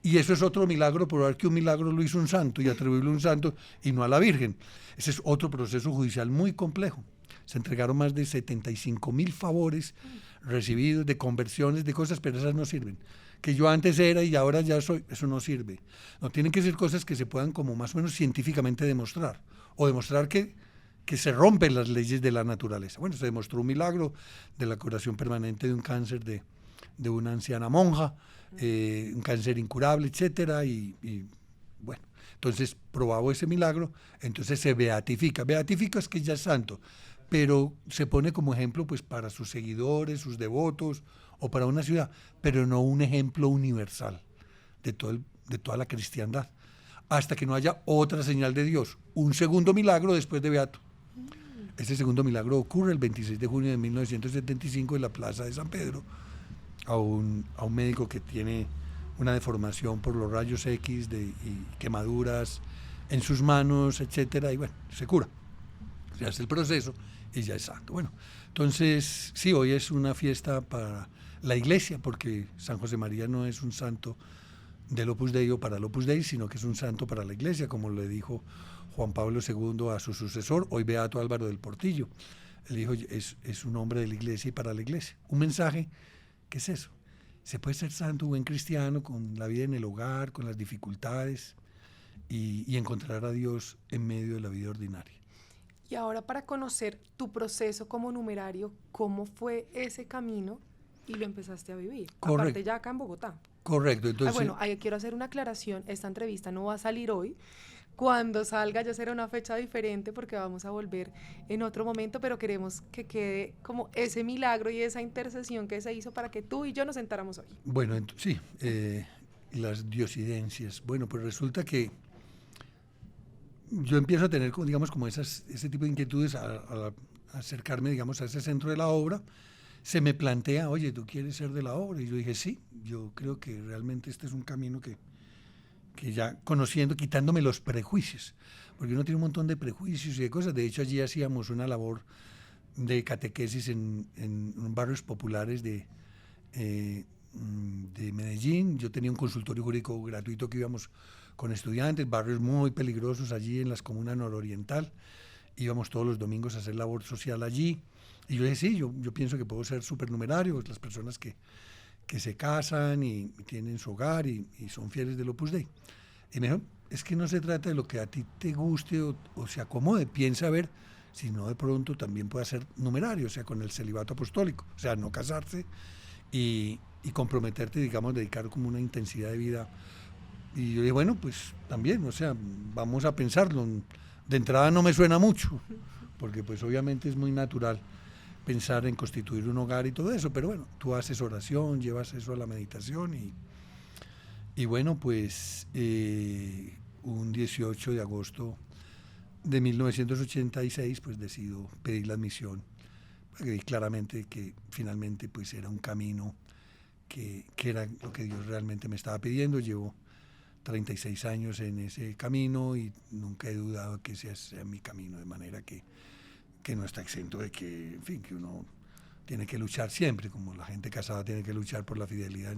Y eso es otro milagro, probar que un milagro lo hizo un santo y atribuirlo a un santo y no a la Virgen. Ese es otro proceso judicial muy complejo. Se entregaron más de 75,000 favores recibidos de conversiones, de cosas, pero esas no sirven. Que yo antes era y ahora ya soy, eso no sirve. No, tienen que ser cosas que se puedan como más o menos científicamente demostrar, o demostrar que se rompen las leyes de la naturaleza. Bueno, se demostró un milagro de la curación permanente de un cáncer de una anciana monja, un cáncer incurable, etcétera, y bueno, entonces probado ese milagro, entonces se beatifica. Beatifica es que ya es santo, pero se pone como ejemplo pues para sus seguidores, sus devotos, o para una ciudad, pero no un ejemplo universal de toda la cristiandad, hasta que no haya otra señal de Dios, un segundo milagro después de beato. Ese segundo milagro ocurre el 26 de junio de 1975 en la Plaza de San Pedro, a un médico que tiene una deformación por los rayos X y quemaduras en sus manos, etcétera, y bueno, se cura. Se hace el proceso y ya es santo. Bueno, entonces, sí, hoy es una fiesta para la Iglesia, porque San José María no es un santo del Opus Dei o para el Opus Dei, sino que es un santo para la Iglesia, como le dijo Juan Pablo II a su sucesor, hoy beato Álvaro del Portillo. Él dijo, es un hombre de la Iglesia y para la Iglesia. Un mensaje, ¿qué es eso? Se puede ser santo, buen cristiano, con la vida en el hogar, con las dificultades, y encontrar a Dios en medio de la vida ordinaria. Y ahora, para conocer tu proceso como numerario, ¿cómo fue ese camino y lo empezaste a vivir? Correcto. Aparte ya acá en Bogotá. Correcto. Entonces, bueno, ahí quiero hacer una aclaración. Esta entrevista no va a salir hoy. Cuando salga ya será una fecha diferente porque vamos a volver en otro momento, pero queremos que quede como ese milagro y esa intercesión que se hizo para que tú y yo nos sentáramos hoy. Bueno, sí, las diosidencias. Bueno, pues resulta que yo empiezo a tener, digamos, como ese tipo de inquietudes a acercarme, digamos, a ese centro de la obra. Se me plantea, oye, ¿tú quieres ser de la obra? Y yo dije, sí, yo creo que realmente este es un camino que ya conociendo, quitándome los prejuicios, porque uno tiene un montón de prejuicios y de cosas. De hecho, allí hacíamos una labor de catequesis en barrios populares de Medellín. Yo tenía un consultorio jurídico gratuito que íbamos con estudiantes, barrios muy peligrosos allí en las comunas nororiental. Íbamos todos los domingos a hacer labor social allí. Y yo dije, sí, yo pienso que puedo ser supernumerario, las personas que se casan y tienen su hogar y son fieles del Opus Dei. Y me dijo, es que no se trata de lo que a ti te guste o se acomode, piensa a ver si no de pronto también puede ser numerario, o sea, con el celibato apostólico, o sea, no casarse y comprometerte, digamos, dedicar como una intensidad de vida. Y yo dije, bueno, pues también, o sea, vamos a pensarlo. De entrada no me suena mucho, porque pues obviamente es muy natural pensar en constituir un hogar y todo eso, pero bueno, tú haces oración, llevas eso a la meditación y bueno, pues un 18 de agosto de 1986 pues decido pedir la admisión, porque vi claramente que finalmente pues era un camino que era lo que Dios realmente me estaba pidiendo. Llevo 36 años en ese camino y nunca he dudado que ese sea mi camino, de manera que no está exento de que, en fin, que uno tiene que luchar siempre, como la gente casada tiene que luchar por la fidelidad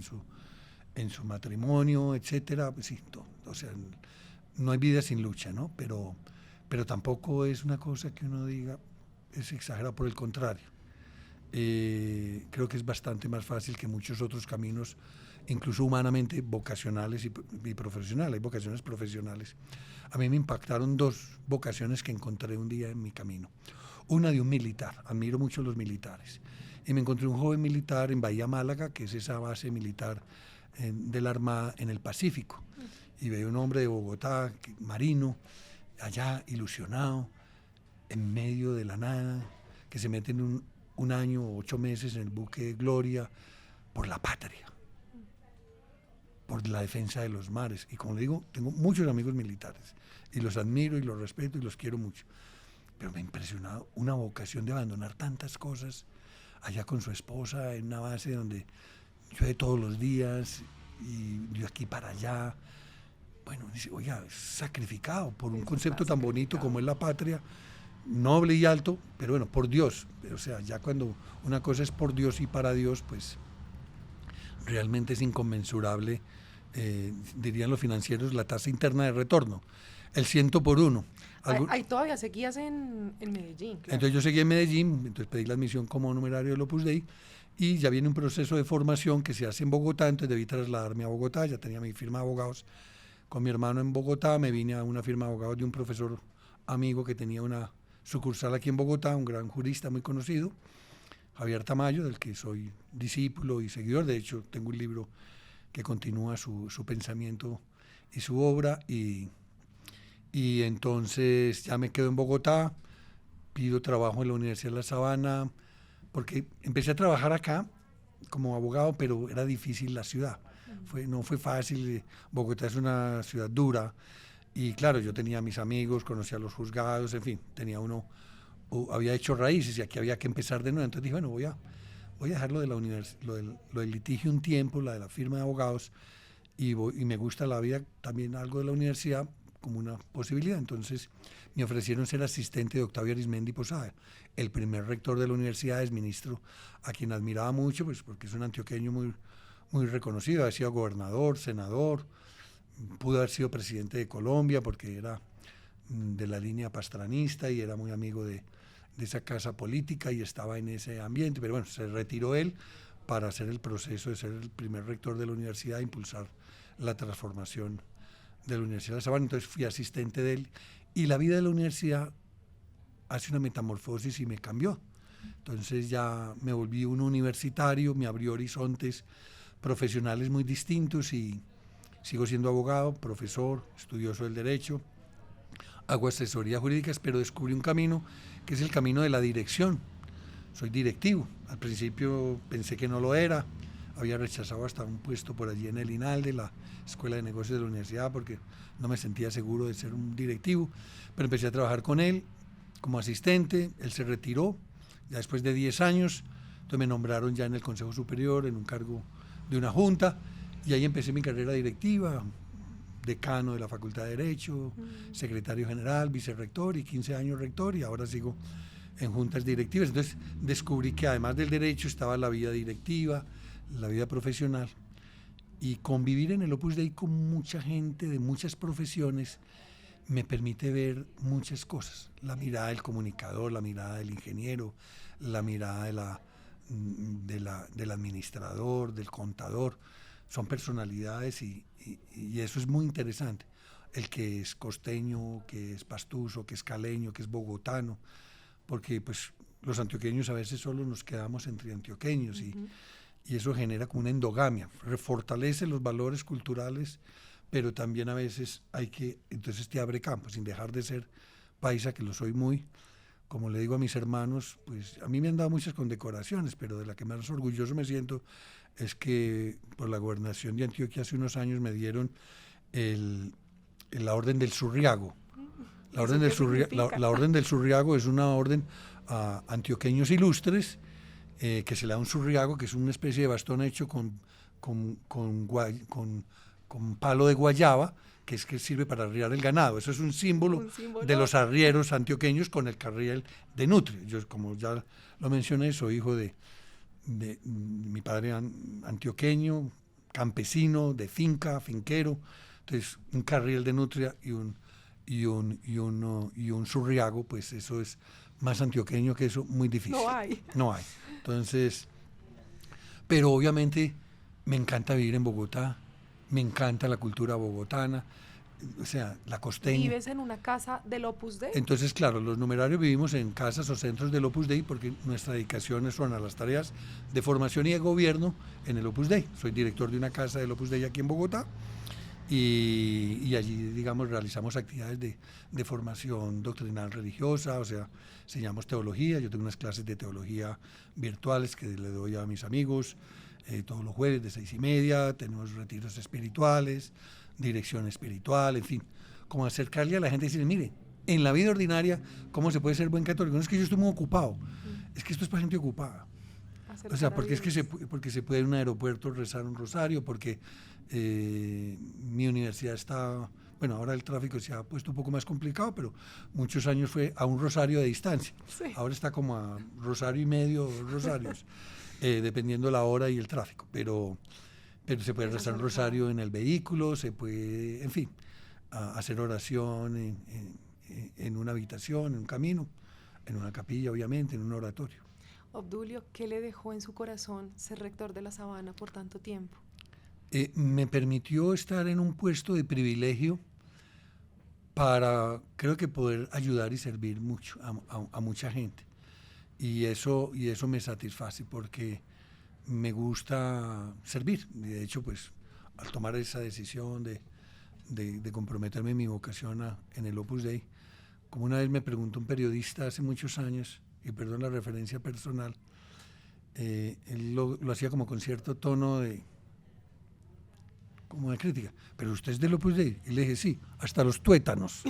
en su matrimonio, etcétera, pues sí, todo. O sea, no hay vida sin lucha, ¿no? Pero tampoco es una cosa que uno diga, es exagerado, por el contrario. Creo que es bastante más fácil que muchos otros caminos, incluso humanamente vocacionales y profesionales. Hay vocaciones profesionales. A mí me impactaron dos vocaciones que encontré un día en mi camino. Una de un militar, admiro mucho a los militares. Y me encontré un joven militar en Bahía Málaga, que es esa base militar de la Armada en el Pacífico. Y veía un hombre de Bogotá, marino, allá ilusionado, en medio de la nada, que se mete en un año o 8 meses en el buque Gloria por la patria, por la defensa de los mares. Y como le digo, tengo muchos amigos militares y los admiro y los respeto y los quiero mucho. Pero me ha impresionado una vocación de abandonar tantas cosas allá con su esposa en una base donde llueve todos los días y de aquí para allá. Bueno, dice, oiga, es sacrificado por un concepto tan bonito como es la patria, noble y alto, pero bueno, por Dios. O sea, ya cuando una cosa es por Dios y para Dios, pues realmente es inconmensurable, dirían los financieros, la tasa interna de retorno, el 100 por 1. Hay todavía sequías en Medellín. Claro. Entonces yo seguí en Medellín, entonces pedí la admisión como numerario del Opus Dei y ya viene un proceso de formación que se hace en Bogotá, entonces debí trasladarme a Bogotá, ya tenía mi firma de abogados con mi hermano en Bogotá, me vine a una firma de abogados de un profesor amigo que tenía una sucursal aquí en Bogotá, un gran jurista muy conocido, Javier Tamayo, del que soy discípulo y seguidor. De hecho, tengo un libro que continúa su pensamiento y su obra, y entonces ya me quedo en Bogotá, pido trabajo en la Universidad de La Sabana, porque empecé a trabajar acá como abogado, pero era difícil la ciudad. No fue fácil. Bogotá es una ciudad dura, y claro, yo tenía mis amigos, conocía a los juzgados, en fin, había hecho raíces y aquí había que empezar de nuevo. Entonces dije, bueno, voy a dejar lo del litigio un tiempo, la de la firma de abogados, y me gusta la vida, también algo de la universidad como una posibilidad. Entonces me ofrecieron ser asistente de Octavio Arizmendi Posada, el primer rector de la universidad, es ministro, a quien admiraba mucho, pues porque es un antioqueño muy, muy reconocido, había sido gobernador, senador, pudo haber sido presidente de Colombia porque era de la línea pastranista y era muy amigo de esa casa política y estaba en ese ambiente, pero bueno, se retiró él para hacer el proceso de ser el primer rector de la universidad e impulsar la transformación de la Universidad de La Sabana. Entonces fui asistente de él y la vida de la universidad hace una metamorfosis y me cambió. Entonces ya me volví un universitario, me abrió horizontes profesionales muy distintos y sigo siendo abogado, profesor, estudioso del derecho, hago asesorías jurídicas, pero descubrí un camino que es el camino de la dirección. Soy directivo. Al principio pensé que no lo era, había rechazado hasta un puesto por allí en el INALDE, la Escuela de Negocios de la Universidad, porque no me sentía seguro de ser un directivo, pero empecé a trabajar con él como asistente. Él se retiró ya después de 10 años, entonces me nombraron ya en el Consejo Superior, en un cargo de una junta, y ahí empecé mi carrera directiva, decano de la Facultad de Derecho, secretario general, vicerrector y 15 años rector, y ahora sigo en juntas directivas. Entonces descubrí que además del derecho estaba la vida directiva, la vida profesional, y convivir en el Opus Dei con mucha gente de muchas profesiones me permite ver muchas cosas. La mirada del comunicador, la mirada del ingeniero, la mirada del administrador, del contador. Son personalidades y eso es muy interesante. El que es costeño, que es pastuso, que es caleño, que es bogotano, porque pues los antioqueños a veces solo nos quedamos entre antioqueños y eso genera como una endogamia, fortalece los valores culturales, pero también a veces entonces te abre campo, sin dejar de ser paisa, que lo soy muy. Como le digo a mis hermanos, pues a mí me han dado muchas condecoraciones, pero de la que más orgulloso me siento es que por la gobernación de Antioquia hace unos años me dieron la Orden del Surriago. La Orden del Surriago es una orden a antioqueños ilustres, que se le da un surriago, que es una especie de bastón hecho con palo de guayaba, que sirve para arriar el ganado. Eso es un símbolo de los arrieros antioqueños con el carriel de nutria. Yo, como ya lo mencioné, soy hijo de mi padre antioqueño, campesino, de finca, finquero. Entonces, un carril de nutria y un surriago, pues eso es más antioqueño que eso, muy difícil. No hay. No hay. Entonces, pero obviamente me encanta vivir en Bogotá, me encanta la cultura bogotana, o sea, la costeña. ¿Vives en una casa del Opus Dei? Entonces, claro, los numerarios vivimos en casas o centros del Opus Dei porque nuestra dedicación son a las tareas de formación y de gobierno en el Opus Dei. Soy director de una casa del Opus Dei aquí en Bogotá y allí, digamos, realizamos actividades de formación doctrinal religiosa, o sea, enseñamos teología. Yo tengo unas clases de teología virtuales que le doy a mis amigos todos los jueves de 6:30, tenemos retiros espirituales, dirección espiritual, en fin, como acercarle a la gente y decirle, mire, en la vida ordinaria, ¿cómo se puede ser buen católico? No es que yo estoy muy ocupado, es que esto es para gente ocupada. O sea, porque es que porque se puede en un aeropuerto rezar un rosario, porque mi universidad está, bueno, ahora el tráfico se ha puesto un poco más complicado, pero muchos años fue a un rosario de distancia. Sí. Ahora está como a rosario y medio, rosarios, dependiendo la hora y el tráfico, pero se puede rezar un rosario en el vehículo, se puede, en fin, hacer oración en una habitación, en un camino, en una capilla, obviamente, en un oratorio. Obdulio, ¿qué le dejó en su corazón ser rector de La Sabana por tanto tiempo? Me permitió estar en un puesto de privilegio para, creo que poder ayudar y servir mucho a mucha gente. Y eso me satisface porque me gusta servir. De hecho, pues, al tomar esa decisión de comprometerme en mi vocación en el Opus Dei, como una vez me preguntó un periodista hace muchos años, y perdón la referencia personal, él lo hacía como con cierto tono como de crítica, pero usted es del Opus Dei, y le dije, sí, hasta los tuétanos.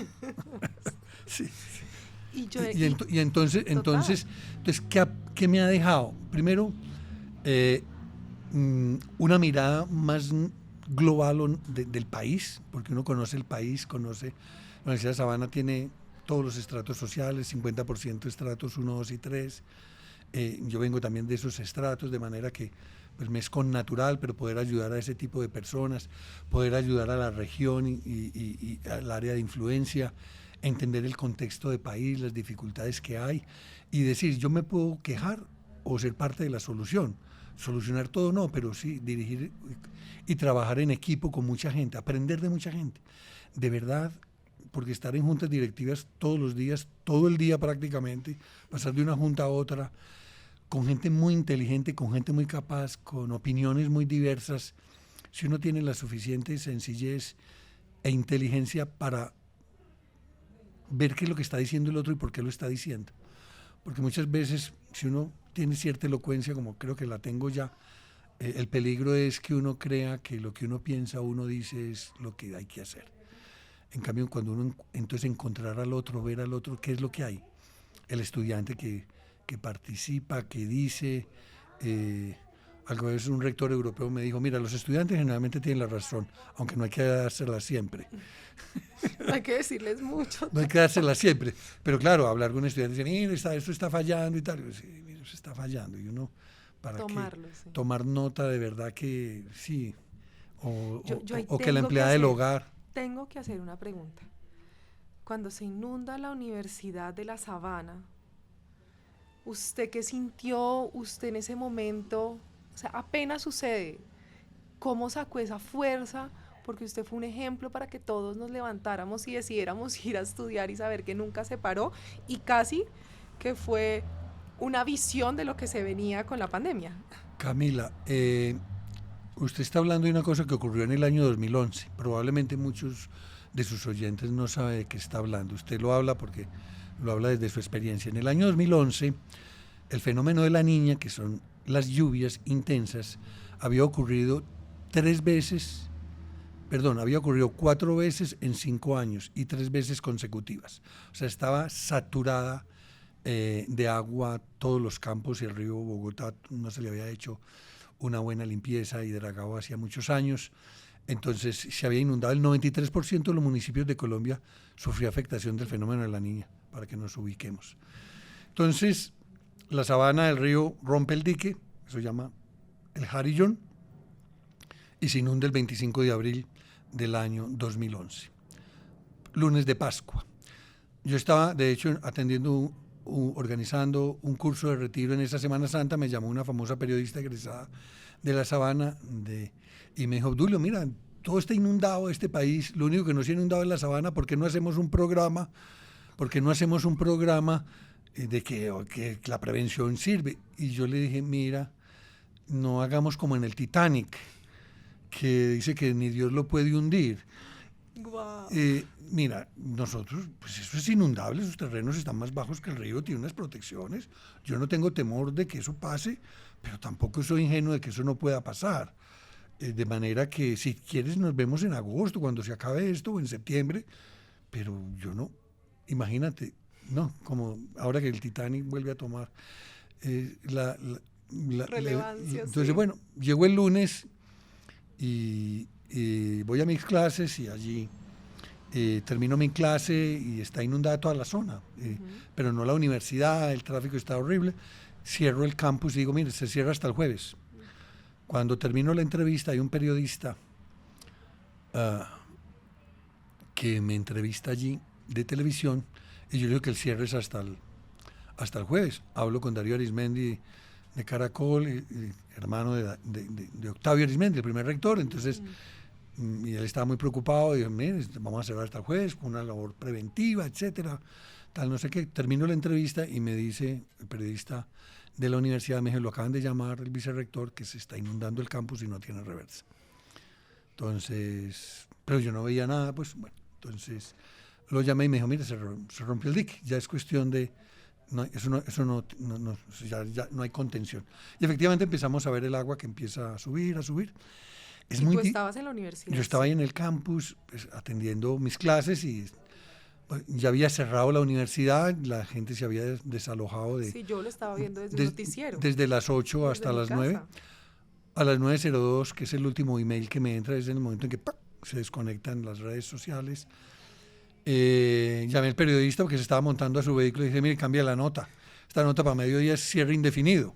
Sí. Y entonces, ¿qué me ha dejado? Primero, una mirada más global del país, porque uno conoce el país, conoce, la Universidad de Sabana tiene todos los estratos sociales, 50% estratos 1, 2 y 3. Yo vengo también de esos estratos, de manera que pues, me es connatural, pero poder ayudar a ese tipo de personas, poder ayudar a la región y al área de influencia, entender el contexto de país, las dificultades que hay, y decir, yo me puedo quejar o ser parte de la solución. Solucionar todo no, pero sí dirigir y trabajar en equipo con mucha gente, aprender de mucha gente. De verdad, porque estar en juntas directivas todos los días, todo el día prácticamente, pasar de una junta a otra, con gente muy inteligente, con gente muy capaz, con opiniones muy diversas, si uno tiene la suficiente sencillez e inteligencia para ver qué es lo que está diciendo el otro y por qué lo está diciendo. Porque muchas veces, si uno tiene cierta elocuencia, como creo que la tengo ya, el peligro es que uno crea que lo que uno piensa, uno dice es lo que hay que hacer. En cambio, cuando uno entonces encontrar al otro, ver al otro, ¿qué es lo que hay? El estudiante que participa, que dice. Alguna vez un rector europeo me dijo, mira, los estudiantes generalmente tienen la razón, aunque no hay que dársela siempre. No hay que decirles mucho. No hay que dársela siempre. Pero claro, hablar con un estudiante y decir, mira, esto está fallando y tal. Y yo, sí, mira, eso está fallando. Y uno, para sí. tomar nota de verdad que sí. O que la empleada del hogar. Tengo que hacer una pregunta. Cuando se inunda la Universidad de La Sabana, ¿usted qué sintió? ¿Usted en ese momento, o sea, apenas sucede, cómo sacó esa fuerza? Porque usted fue un ejemplo para que todos nos levantáramos y decidiéramos ir a estudiar y saber que nunca se paró, y casi que fue una visión de lo que se venía con la pandemia. Camila, usted está hablando de una cosa que ocurrió en el año 2011. Probablemente muchos de sus oyentes no saben de qué está hablando. Usted lo habla porque lo habla desde su experiencia. En el año 2011, el fenómeno de la Niña, que son las lluvias intensas, había ocurrido 4 veces en 5 años y 3 veces consecutivas. O sea, estaba saturada de agua todos los campos y el río Bogotá. No se le había hecho una buena limpieza y dragado hacía muchos años. Entonces se había inundado el 93% de los municipios de Colombia, sufrió afectación del fenómeno de la Niña, para que nos ubiquemos. Entonces la sabana del río rompe el dique, eso se llama el Jarillón, y se inunda el 25 de abril del año 2011, lunes de Pascua. Yo estaba, de hecho, organizando un curso de retiro en esa Semana Santa. Me llamó una famosa periodista egresada de La Sabana y me dijo, Obdulio, mira, todo está inundado este país, lo único que no se ha inundado es La Sabana, ¿por qué no hacemos un programa? De que la prevención sirve? Y yo le dije, mira, no hagamos como en el Titanic, que dice que ni Dios lo puede hundir. Wow. Mira, nosotros, pues eso es inundable, esos terrenos están más bajos que el río, tiene unas protecciones. Yo no tengo temor de que eso pase, pero tampoco soy ingenuo de que eso no pueda pasar. De manera que si quieres nos vemos en agosto, cuando se acabe esto, o en septiembre, pero yo no, imagínate, no, como ahora que el Titanic vuelve a tomar relevancia. Entonces, sí. bueno, llegó el lunes y voy a mis clases y allí termino mi clase y está inundada toda la zona, pero no la universidad, el tráfico está horrible. Cierro el campus y digo, mire, se cierra hasta el jueves. Cuando termino la entrevista hay un periodista que me entrevista allí de televisión y yo le digo que el cierre es hasta el jueves. Hablo con Darío Arizmendi de Caracol, hermano de Octavio Arizmendi, el primer rector. Entonces, y él estaba muy preocupado y dijo, mire, vamos a cerrar hasta el jueves, una labor preventiva, etcétera, tal, no sé qué. Termino la entrevista y me dice el periodista de la universidad, me dijo, lo acaban de llamar el vicerrector que se está inundando el campus y no tiene reversa. Entonces, pero yo no veía nada, pues bueno, entonces lo llamé y me dijo, mire, se rompió el dique, ya es cuestión de, ya no hay contención. Y efectivamente empezamos a ver el agua que empieza a subir. ¿Y tú estabas en la universidad? Yo estaba ahí en el campus, pues, atendiendo mis clases y ya había cerrado la universidad, la gente se había desalojado Sí, yo lo estaba viendo desde el noticiero. Desde las 8 hasta las 9. A las 9:02, que es el último email que me entra, es en el momento en que ¡pac!, se desconectan las redes sociales. Llamé al periodista porque se estaba montando a su vehículo y dije, mire, cambia la nota. Esta nota para mediodía es cierre indefinido.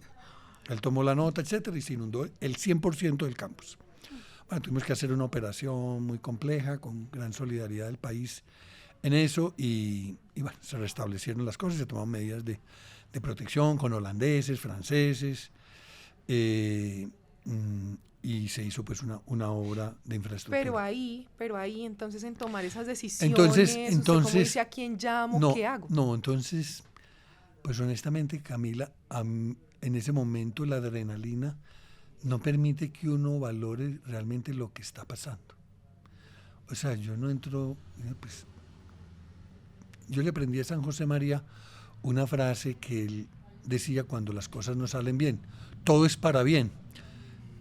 Él tomó la nota, etcétera, y se inundó el 100% del campus. Bueno, tuvimos que hacer una operación muy compleja, con gran solidaridad del país en eso, y bueno, se restablecieron las cosas, se tomaron medidas de protección con holandeses, franceses, y se hizo pues una obra de infraestructura. Pero ahí, entonces en tomar esas decisiones, ¿cómo dice a quién llamo, qué hago? No, entonces, pues honestamente, Camila, en ese momento la adrenalina no permite que uno valore realmente lo que está pasando. O sea, yo no entro, pues, yo le aprendí a San José María una frase que él decía cuando las cosas no salen bien: todo es para bien.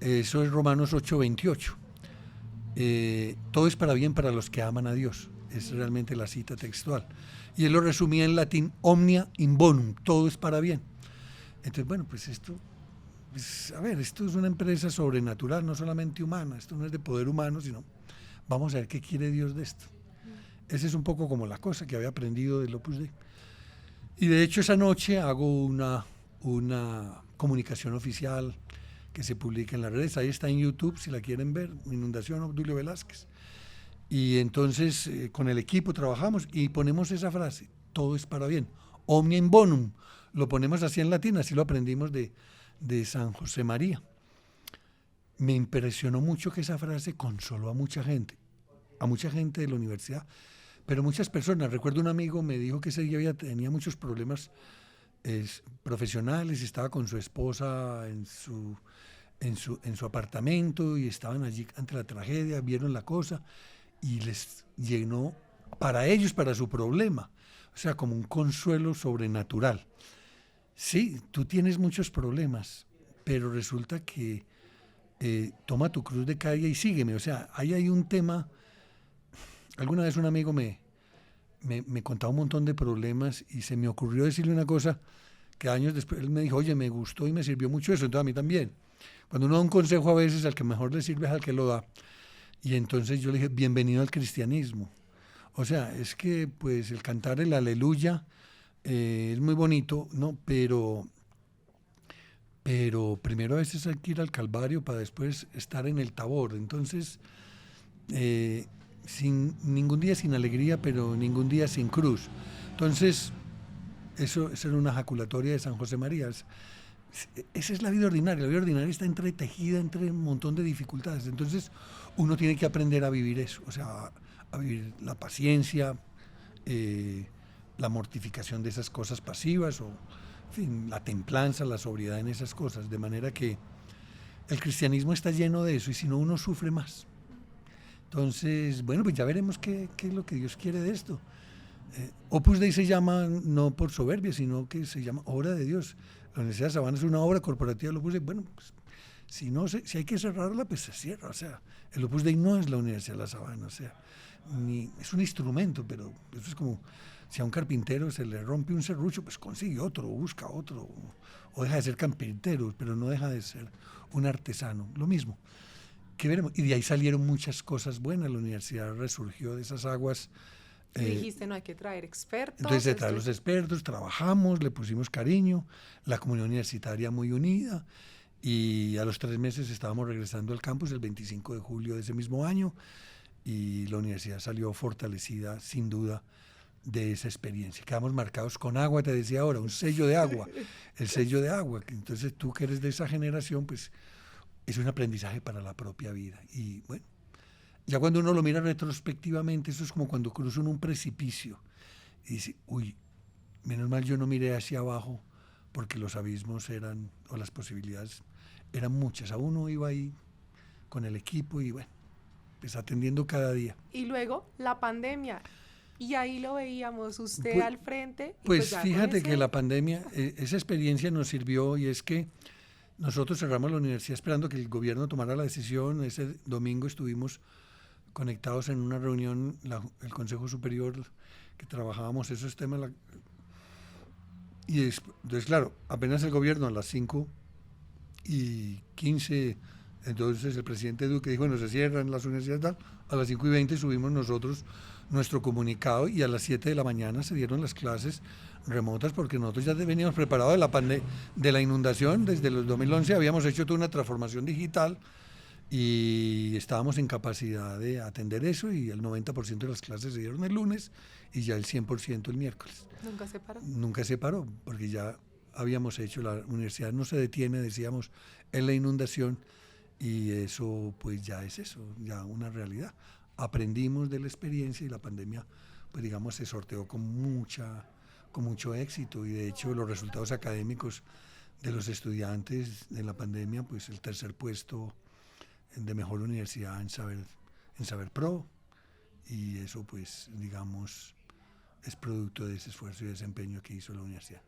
Eso es Romanos 8:28. Todo es para bien para los que aman a Dios. Es realmente la cita textual. Y él lo resumía en latín: omnia in bonum, todo es para bien. Entonces, bueno, pues esto, pues, a ver, esto es una empresa sobrenatural, no solamente humana. Esto no es de poder humano, sino vamos a ver qué quiere Dios de esto. Esa es un poco como la cosa que había aprendido del Opus Dei. Y de hecho esa noche hago una comunicación oficial que se publica en las redes. Ahí está en YouTube, si la quieren ver, Inundación Obdulio Velázquez. Y entonces con el equipo trabajamos y ponemos esa frase: todo es para bien, omnia in bonum. Lo ponemos así en latín, así lo aprendimos de San José María. Me impresionó mucho que esa frase consoló a mucha gente de la universidad, pero muchas personas. Recuerdo un amigo me dijo que ese día tenía muchos problemas profesionales, estaba con su esposa en su apartamento y estaban allí ante la tragedia, vieron la cosa y les llenó, para ellos, para su problema, o sea, como un consuelo sobrenatural. Sí, tú tienes muchos problemas, pero resulta que toma tu cruz de cada día y sígueme. O sea, ahí hay un tema. Alguna vez un amigo me contaba un montón de problemas y se me ocurrió decirle una cosa que años después él me dijo: oye, me gustó y me sirvió mucho eso. Entonces a mí también. Cuando uno da un consejo, a veces al que mejor le sirve es al que lo da. Y entonces yo le dije: bienvenido al cristianismo. O sea, es que pues el cantar el aleluya es muy bonito, ¿no? Pero pero primero a veces hay que ir al Calvario para después estar en el Tabor. Entonces, sin ningún día sin alegría, pero ningún día sin cruz. Entonces, eso era una jaculatoria de San José María. Esa es la vida ordinaria. La vida ordinaria está entretejida entre un montón de dificultades. Entonces, uno tiene que aprender a vivir eso, o sea, a vivir la paciencia, la mortificación de esas cosas pasivas, o en fin, la templanza, la sobriedad en esas cosas, de manera que el cristianismo está lleno de eso, y si no, uno sufre más. Entonces, bueno, pues ya veremos qué es lo que Dios quiere de esto. Opus Dei se llama no por soberbia, sino que se llama obra de Dios. La Universidad de Sabana es una obra corporativa del Opus Dei. Bueno, pues, si hay que cerrarla, pues se cierra. O sea, el Opus Dei no es la Universidad de La Sabana, o sea, es un instrumento, pero eso es como si a un carpintero se le rompe un serrucho, pues consigue otro, busca otro, o deja de ser carpintero, pero no deja de ser un artesano. Lo mismo. Que veremos. Y de ahí salieron muchas cosas buenas. La universidad resurgió de esas aguas. Dijiste, no hay que traer expertos. Entonces se traen los expertos, trabajamos, le pusimos cariño, la comunidad universitaria muy unida, y a los 3 meses estábamos regresando al campus el 25 de julio de ese mismo año, y la universidad salió fortalecida, sin duda, de esa experiencia. Quedamos marcados con agua, te decía ahora, un sello de agua, el sello de agua. Entonces tú que eres de esa generación, pues es un aprendizaje para la propia vida. Y bueno, ya cuando uno lo mira retrospectivamente, eso es como cuando cruza un precipicio y dice, uy, menos mal yo no miré hacia abajo, porque los abismos o las posibilidades eran muchas. A uno iba ahí con el equipo y bueno, pues atendiendo cada día. Y luego la pandemia, y ahí lo veíamos usted al frente. Pues fíjate que la pandemia, esa experiencia nos sirvió, y es que nosotros cerramos la universidad esperando que el gobierno tomara la decisión. Ese domingo estuvimos conectados en una reunión, el Consejo Superior, que trabajábamos esos temas. Entonces, claro, apenas el gobierno a las 5:15, entonces el presidente Duque dijo, bueno, se cierran las universidades, tal. A las 5:20 subimos nosotros nuestro comunicado, y a las 7 de la mañana se dieron las clases remotas, porque nosotros ya veníamos preparados de la inundación. Desde el 2011 habíamos hecho toda una transformación digital y estábamos en capacidad de atender eso, y el 90% de las clases se dieron el lunes y ya el 100% el miércoles. ¿Nunca se paró? Nunca se paró, porque ya habíamos hecho, la universidad no se detiene, decíamos, en la inundación, y eso pues ya es eso, ya una realidad. Aprendimos de la experiencia, y la pandemia, pues digamos, se sorteó con mucho éxito, y de hecho los resultados académicos de los estudiantes de la pandemia, pues el 3er puesto de mejor universidad en Saber Pro, y eso pues digamos es producto de ese esfuerzo y desempeño que hizo la universidad.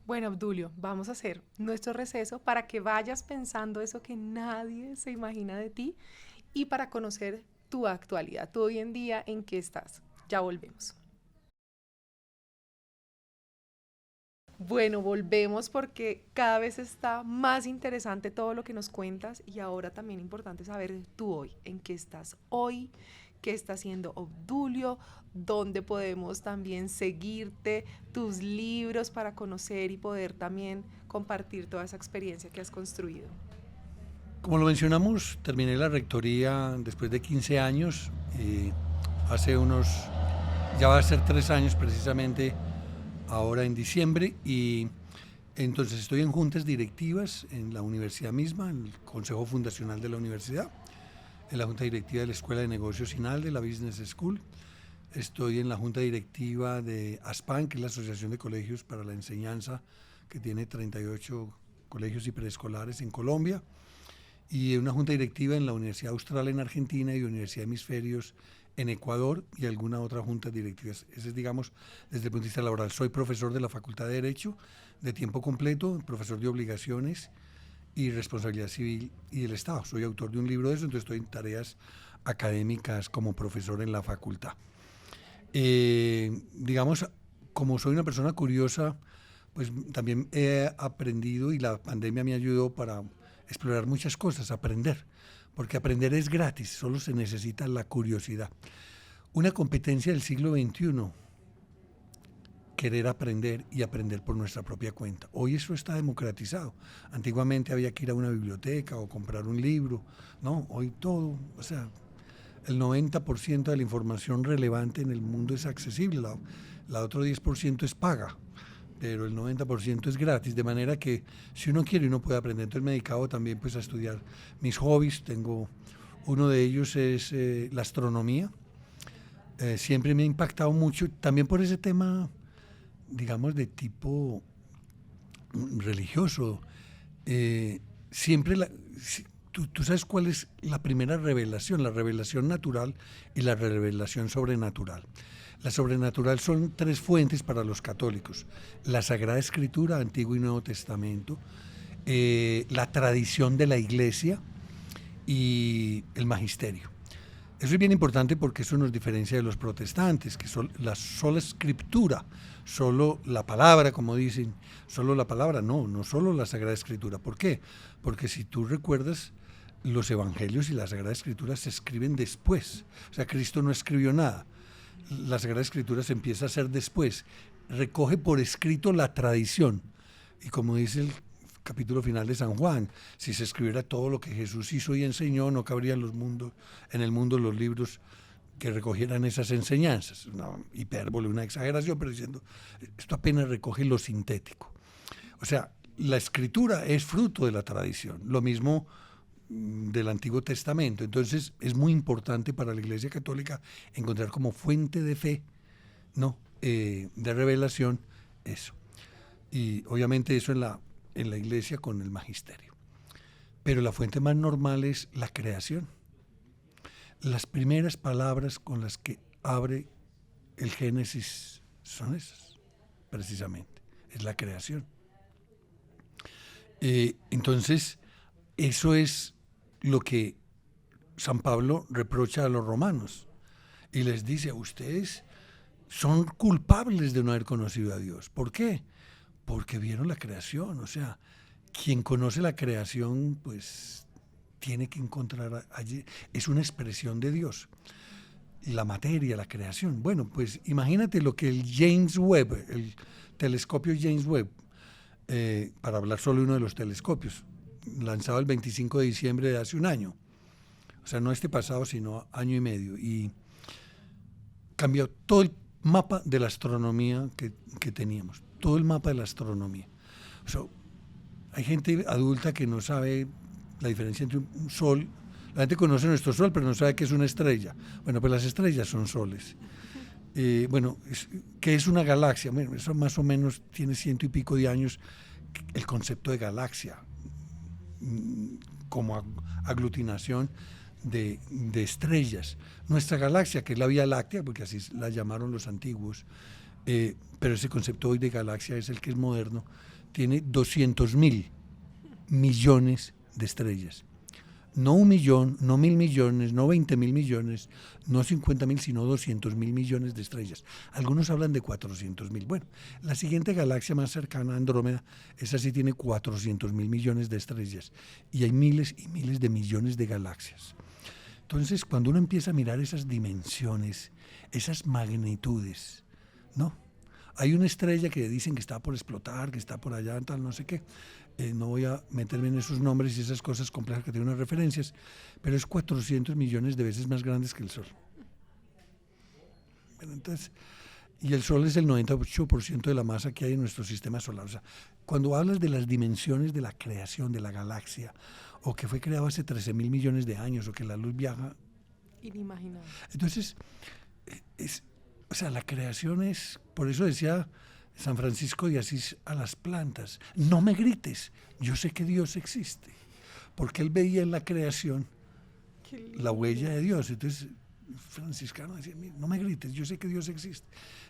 Bueno, Obdulio, vamos a hacer nuestro receso para que vayas pensando eso que nadie se imagina de ti, y para conocer tu actualidad, tú hoy en día en qué estás. Ya volvemos. Bueno, volvemos porque cada vez está más interesante todo lo que nos cuentas, y ahora también importante saber tú hoy, en qué estás hoy, qué está haciendo Obdulio, dónde podemos también seguirte, tus libros para conocer y poder también compartir toda esa experiencia que has construido. Como lo mencionamos, terminé la rectoría después de 15 años, ya va a ser 3 años precisamente, ahora en diciembre, y entonces estoy en juntas directivas en la universidad misma, en el Consejo Fundacional de la Universidad, en la Junta Directiva de la Escuela de Negocios INALDE, la Business School. Estoy en la Junta Directiva de ASPAN, que es la Asociación de Colegios para la Enseñanza, que tiene 38 colegios y preescolares en Colombia, y una Junta Directiva en la Universidad Austral en Argentina y Universidad de Hemisferios en Ecuador, y alguna otra junta directiva. Ese es, digamos, desde el punto de vista laboral. Soy profesor de la Facultad de Derecho de tiempo completo, profesor de obligaciones y responsabilidad civil y del Estado. Soy autor de un libro de eso, entonces estoy en tareas académicas como profesor en la facultad. Digamos, como soy una persona curiosa, pues también he aprendido, y la pandemia me ayudó para explorar muchas cosas, aprender, porque aprender es gratis, solo se necesita la curiosidad. Una competencia del siglo XXI querer aprender y aprender por nuestra propia cuenta. Hoy eso está democratizado. Antiguamente había que ir a una biblioteca o comprar un libro, ¿no? Hoy todo, o sea, el 90% de la información relevante en el mundo es accesible, la otro 10% es paga, pero el 90% es gratis, de manera que si uno quiere uno puede aprender. Entonces me he dedicado también pues a estudiar mis hobbies. Uno de ellos es la astronomía. Siempre me ha impactado mucho, también por ese tema, digamos, de tipo religioso. Siempre tú sabes cuál es la primera revelación, la revelación natural y la revelación sobrenatural. La sobrenatural son tres fuentes para los católicos: la Sagrada Escritura, Antiguo y Nuevo Testamento, la tradición de la Iglesia y el magisterio. Eso es bien importante porque eso nos diferencia de los protestantes, que son la sola escritura, solo la palabra, como dicen, solo la palabra, no solo la Sagrada Escritura. ¿Por qué? Porque si tú recuerdas, los evangelios y la Sagrada Escritura se escriben después. O sea, Cristo no escribió nada. La Sagrada Escritura se empieza a hacer después. Recoge por escrito la tradición. Y como dice el capítulo final de San Juan, si se escribiera todo lo que Jesús hizo y enseñó, no cabrían en el mundo los libros que recogieran esas enseñanzas. Una hipérbole, una exageración, pero diciendo, esto apenas recoge lo sintético. O sea, la escritura es fruto de la tradición, lo mismo del Antiguo Testamento. Entonces es muy importante para la Iglesia Católica encontrar como fuente de fe, ¿no? De revelación, eso. Y obviamente eso en la Iglesia con el magisterio. Pero la fuente más normal es la creación. Las primeras palabras con las que abre el Génesis son esas, precisamente, es la creación. Entonces, eso es lo que San Pablo reprocha a los romanos y les dice: ustedes son culpables de no haber conocido a Dios. ¿Por qué? Porque vieron la creación. O sea, quien conoce la creación, pues tiene que encontrar allí, es una expresión de Dios. La materia, la creación. Bueno, pues imagínate lo que el James Webb, el telescopio James Webb, para hablar solo de uno de los telescopios, lanzado el 25 de diciembre de hace un año. O sea, no este pasado, sino año y medio. Y cambió todo el mapa de la astronomía que teníamos. Todo el mapa de la astronomía. O sea, hay gente adulta que no sabe la diferencia entre un sol. La gente conoce nuestro sol, pero no sabe qué es una estrella. Bueno, pues las estrellas son soles. ¿Qué es una galaxia? Bueno, eso más o menos tiene 100 y pico de años, el concepto de galaxia, como aglutinación de estrellas. Nuestra galaxia, que es la Vía Láctea, porque así la llamaron los antiguos, pero ese concepto hoy de galaxia es el que es moderno, tiene 200.000 millones de estrellas. No 1 millón, no 1.000 millones, no 20.000 millones, no 50.000, sino 200.000 millones de estrellas. Algunos hablan de 400.000. Bueno, la siguiente galaxia más cercana, Andrómeda, esa sí tiene 400.000 millones de estrellas. Y hay miles y miles de millones de galaxias. Entonces, cuando uno empieza a mirar esas dimensiones, esas magnitudes, ¿no? Hay una estrella que dicen que está por explotar, que está por allá, tal, no sé qué. No voy a meterme en esos nombres y esas cosas complejas que tienen unas referencias, pero es 400 millones de veces más grandes que el Sol. Bueno, entonces, y el Sol es el 98% de la masa que hay en nuestro sistema solar. O sea, cuando hablas de las dimensiones de la creación de la galaxia, o que fue creado hace 13.000 millones de años, o que la luz viaja... Inimaginable. Entonces, o sea, la creación es, por eso decía San Francisco de Asís a las plantas: no me grites, yo sé que Dios existe, porque él veía en la creación la huella de Dios. Entonces, franciscano decía: no me grites, yo sé que Dios existe.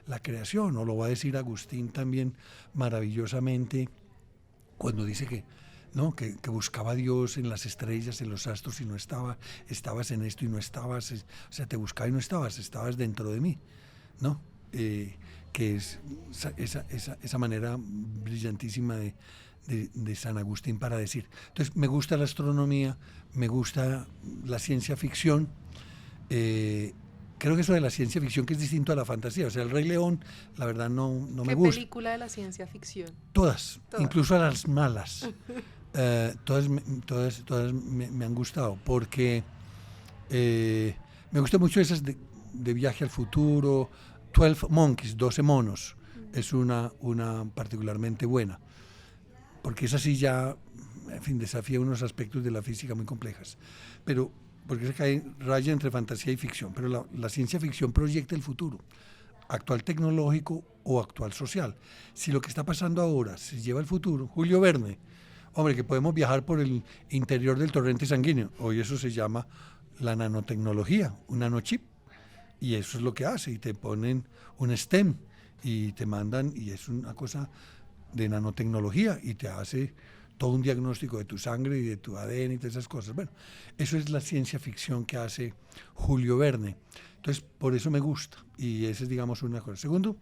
La creación, o lo va a decir Agustín también maravillosamente, cuando dice que buscaba a Dios en las estrellas, en los astros, y no estabas en esto y no estabas, o sea, te buscaba y no estabas dentro de mí, ¿no? Que es esa manera brillantísima de San Agustín para decir. Entonces, me gusta la astronomía, me gusta la ciencia ficción, creo que eso de la ciencia ficción que es distinto a la fantasía. O sea, el Rey León, la verdad no me ¿Qué gusta. película de la ciencia ficción? Todas, Todas. incluso a las malas. Todas me han gustado porque me gustan mucho esas de viaje al futuro. 12 Monkeys, 12 monos, es una particularmente buena, porque esa sí ya, en fin, desafía unos aspectos de la física muy complejos, pero porque se cae raya entre fantasía y ficción, pero la ciencia ficción proyecta el futuro, actual tecnológico o actual social. Si lo que está pasando ahora se lleva al futuro, Julio Verne, hombre, que podemos viajar por el interior del torrente sanguíneo, hoy eso se llama la nanotecnología, un nanochip, y eso es lo que hace, y te ponen un STEM y te mandan, y es una cosa de nanotecnología, y te hace todo un diagnóstico de tu sangre y de tu ADN y todas esas cosas. Bueno, eso es la ciencia ficción que hace Julio Verne. Entonces, por eso me gusta, y esa es, digamos, una cosa. Segundo,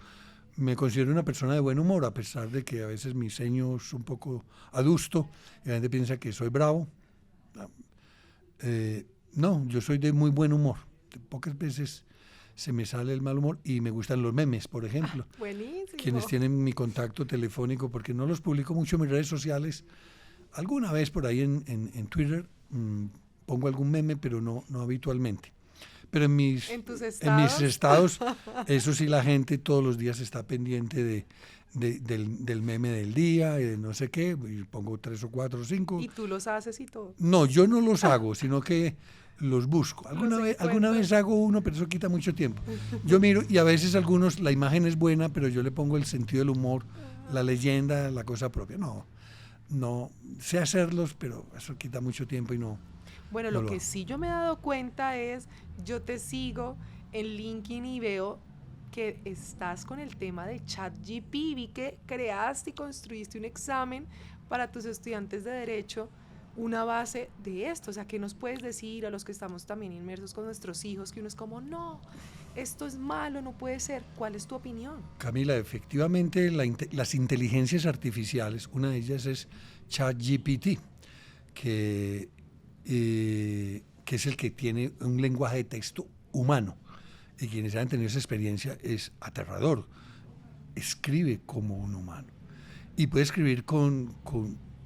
me considero una persona de buen humor, a pesar de que a veces mi ceño es un poco adusto, y la gente piensa que soy bravo. No, yo soy de muy buen humor. Pocas veces se me sale el mal humor, y me gustan los memes, por ejemplo. Buenísimo. Quienes tienen mi contacto telefónico, porque no los publico mucho en mis redes sociales, alguna vez por ahí en Twitter pongo algún meme, pero no habitualmente. Pero ¿En tus estados? en mis estados, eso sí, la gente todos los días está pendiente del meme del día, y de no sé qué, y pongo 3 o 4 o 5. ¿Y tú los haces y todo? No, yo no los hago, sino que los busco. Alguna vez hago uno, pero eso quita mucho tiempo. Yo miro, y a veces algunos, la imagen es buena, pero yo le pongo el sentido del humor, la leyenda, la cosa propia. No sé hacerlos, pero eso quita mucho tiempo y no. Bueno, no lo que hago. sí yo me he dado cuenta es, yo te sigo en LinkedIn y veo que estás con el tema de ChatGPT. Vi que creaste y construiste un examen para tus estudiantes de Derecho, una base de esto. O sea, ¿qué nos puedes decir a los que estamos también inmersos con nuestros hijos? Que uno es como, no, esto es malo, no puede ser. ¿Cuál es tu opinión? Camila, efectivamente las inteligencias artificiales, una de ellas es ChatGPT, que es el que tiene un lenguaje de texto humano. Y quienes han tenido esa experiencia es aterrador. Escribe como un humano. Y puede escribir con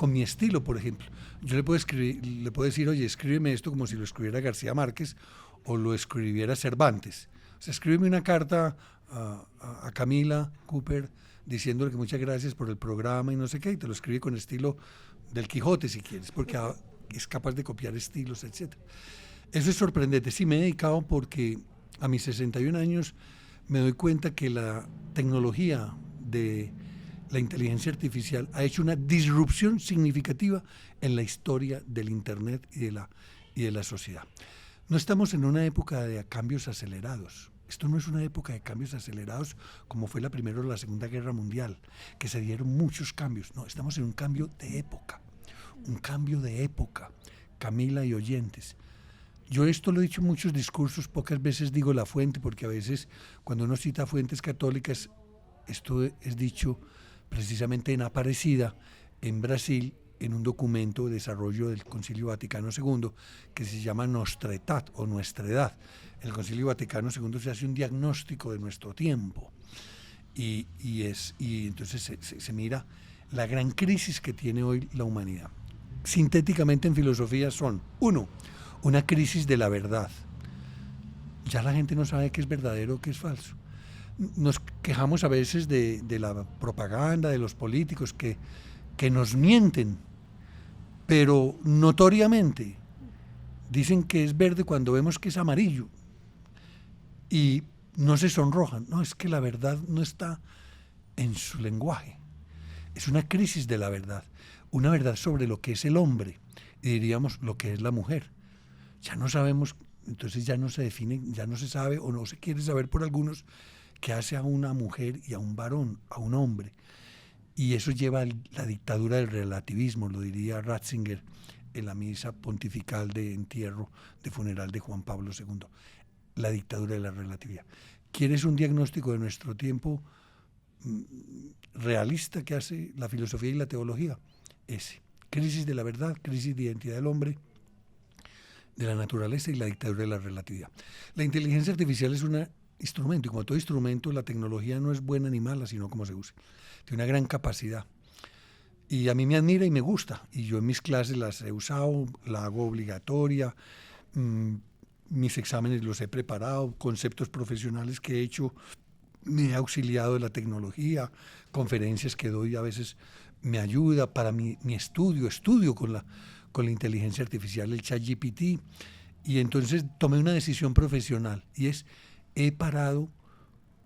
mi estilo, por ejemplo. Yo le puedo decir, oye, escríbeme esto como si lo escribiera García Márquez o lo escribiera Cervantes. O sea, escríbeme una carta a Camila Cooper diciéndole que muchas gracias por el programa y no sé qué, y te lo escribe con estilo del Quijote, si quieres, porque es capaz de copiar estilos, etc. Eso es sorprendente. Sí, me he dedicado porque a mis 61 años me doy cuenta que la tecnología de la inteligencia artificial ha hecho una disrupción significativa en la historia del Internet y de la sociedad. No estamos en una época de cambios acelerados. Esto no es una época de cambios acelerados como fue la Primera o la Segunda Guerra Mundial, que se dieron muchos cambios. No, estamos en un cambio de época. Un cambio de época, Camila y oyentes. Yo esto lo he dicho en muchos discursos, pocas veces digo la fuente, porque a veces cuando uno cita fuentes católicas, esto es dicho precisamente en Aparecida, en Brasil, en un documento de desarrollo del Concilio Vaticano II, que se llama Nostra Aetat o Nuestra Edad. En el Concilio Vaticano II se hace un diagnóstico de nuestro tiempo y entonces se mira la gran crisis que tiene hoy la humanidad. Sintéticamente en filosofía son, 1, una crisis de la verdad. Ya la gente no sabe qué es verdadero o qué es falso. Nos quejamos a veces de la propaganda, de los políticos que nos mienten, pero notoriamente dicen que es verde cuando vemos que es amarillo y no se sonrojan. No, es que la verdad no está en su lenguaje. Es una crisis de la verdad, una verdad sobre lo que es el hombre y diríamos lo que es la mujer. Ya no sabemos, entonces ya no se define, ya no se sabe o no se quiere saber por algunos qué hace a una mujer y a un varón, a un hombre. Y eso lleva a la dictadura del relativismo, lo diría Ratzinger en la misa pontifical de entierro, de funeral de Juan Pablo II. La dictadura de la relatividad. ¿Quieres un diagnóstico de nuestro tiempo realista que hace la filosofía y la teología? Ese. Crisis de la verdad, crisis de identidad del hombre, de la naturaleza y la dictadura de la relatividad. La inteligencia artificial es un instrumento, y como todo instrumento, la tecnología no es buena ni mala, sino cómo se usa. Tiene una gran capacidad. Y a mí me admira y me gusta. Y yo en mis clases las he usado, la hago obligatoria, mis exámenes los he preparado, conceptos profesionales que he hecho, me he auxiliado de la tecnología, conferencias que doy a veces me ayuda para mi estudio con la inteligencia artificial, el ChatGPT. Y entonces tomé una decisión profesional y he parado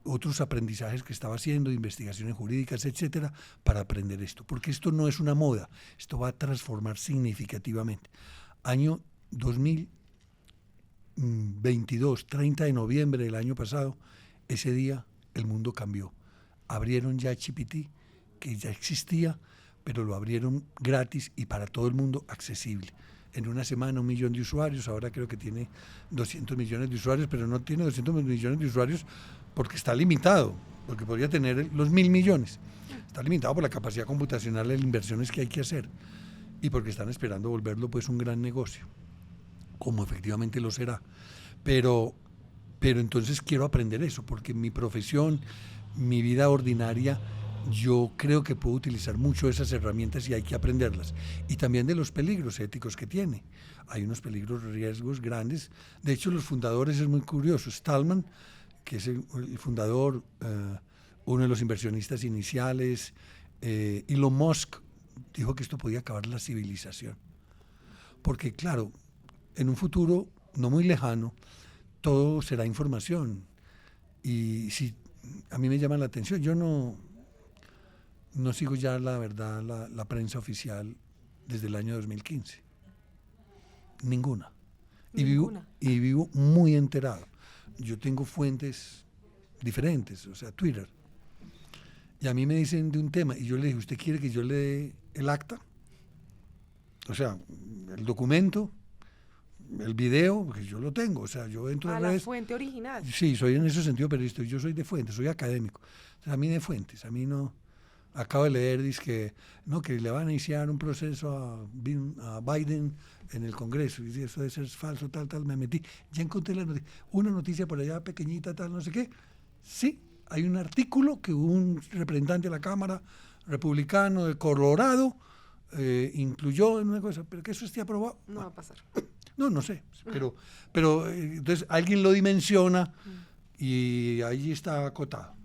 otros aprendizajes que estaba haciendo, de investigaciones jurídicas, etcétera, para aprender esto, porque esto no es una moda, esto va a transformar significativamente. Año 2022, 30 de noviembre del año pasado, ese día el mundo cambió. Abrieron ya ChatGPT, que ya existía, pero lo abrieron gratis y para todo el mundo accesible. En una semana 1 millón de usuarios, ahora creo que tiene 200 millones de usuarios, pero no tiene 200 millones de usuarios porque está limitado, porque podría tener los 1.000 millones. Está limitado por la capacidad computacional de las inversiones que hay que hacer y porque están esperando volverlo pues un gran negocio, como efectivamente lo será. Pero entonces quiero aprender eso, porque mi profesión, mi vida ordinaria, yo creo que puedo utilizar mucho esas herramientas y hay que aprenderlas. Y también de los peligros éticos que tiene. Hay unos peligros, riesgos grandes. De hecho, los fundadores es muy curioso. Stallman, que es el fundador, uno de los inversionistas iniciales, Elon Musk, dijo que esto podía acabar la civilización. Porque, claro, en un futuro no muy lejano, todo será información. Y si a mí me llama la atención, yo no sigo ya, la verdad, la prensa oficial desde el año 2015. Ninguna. Y vivo muy enterado. Yo tengo fuentes diferentes, o sea, Twitter. Y a mí me dicen de un tema, y yo le dije, ¿usted quiere que yo le dé el acta? O sea, el documento, el video, porque yo lo tengo, o sea, yo entro a la fuente original. Sí, soy en ese sentido periodista, yo soy de fuentes, soy académico. O sea, a mí de fuentes, a mí no. Acabo de leer, dice que le van a iniciar un proceso a Biden en el Congreso, y eso debe ser falso, tal, me metí. Ya encontré una noticia por allá pequeñita, tal, no sé qué. Sí, hay un artículo que un representante de la Cámara republicano de Colorado incluyó en una cosa, pero que eso esté aprobado. No va a pasar. No sé, pero entonces alguien lo dimensiona y ahí está acotado.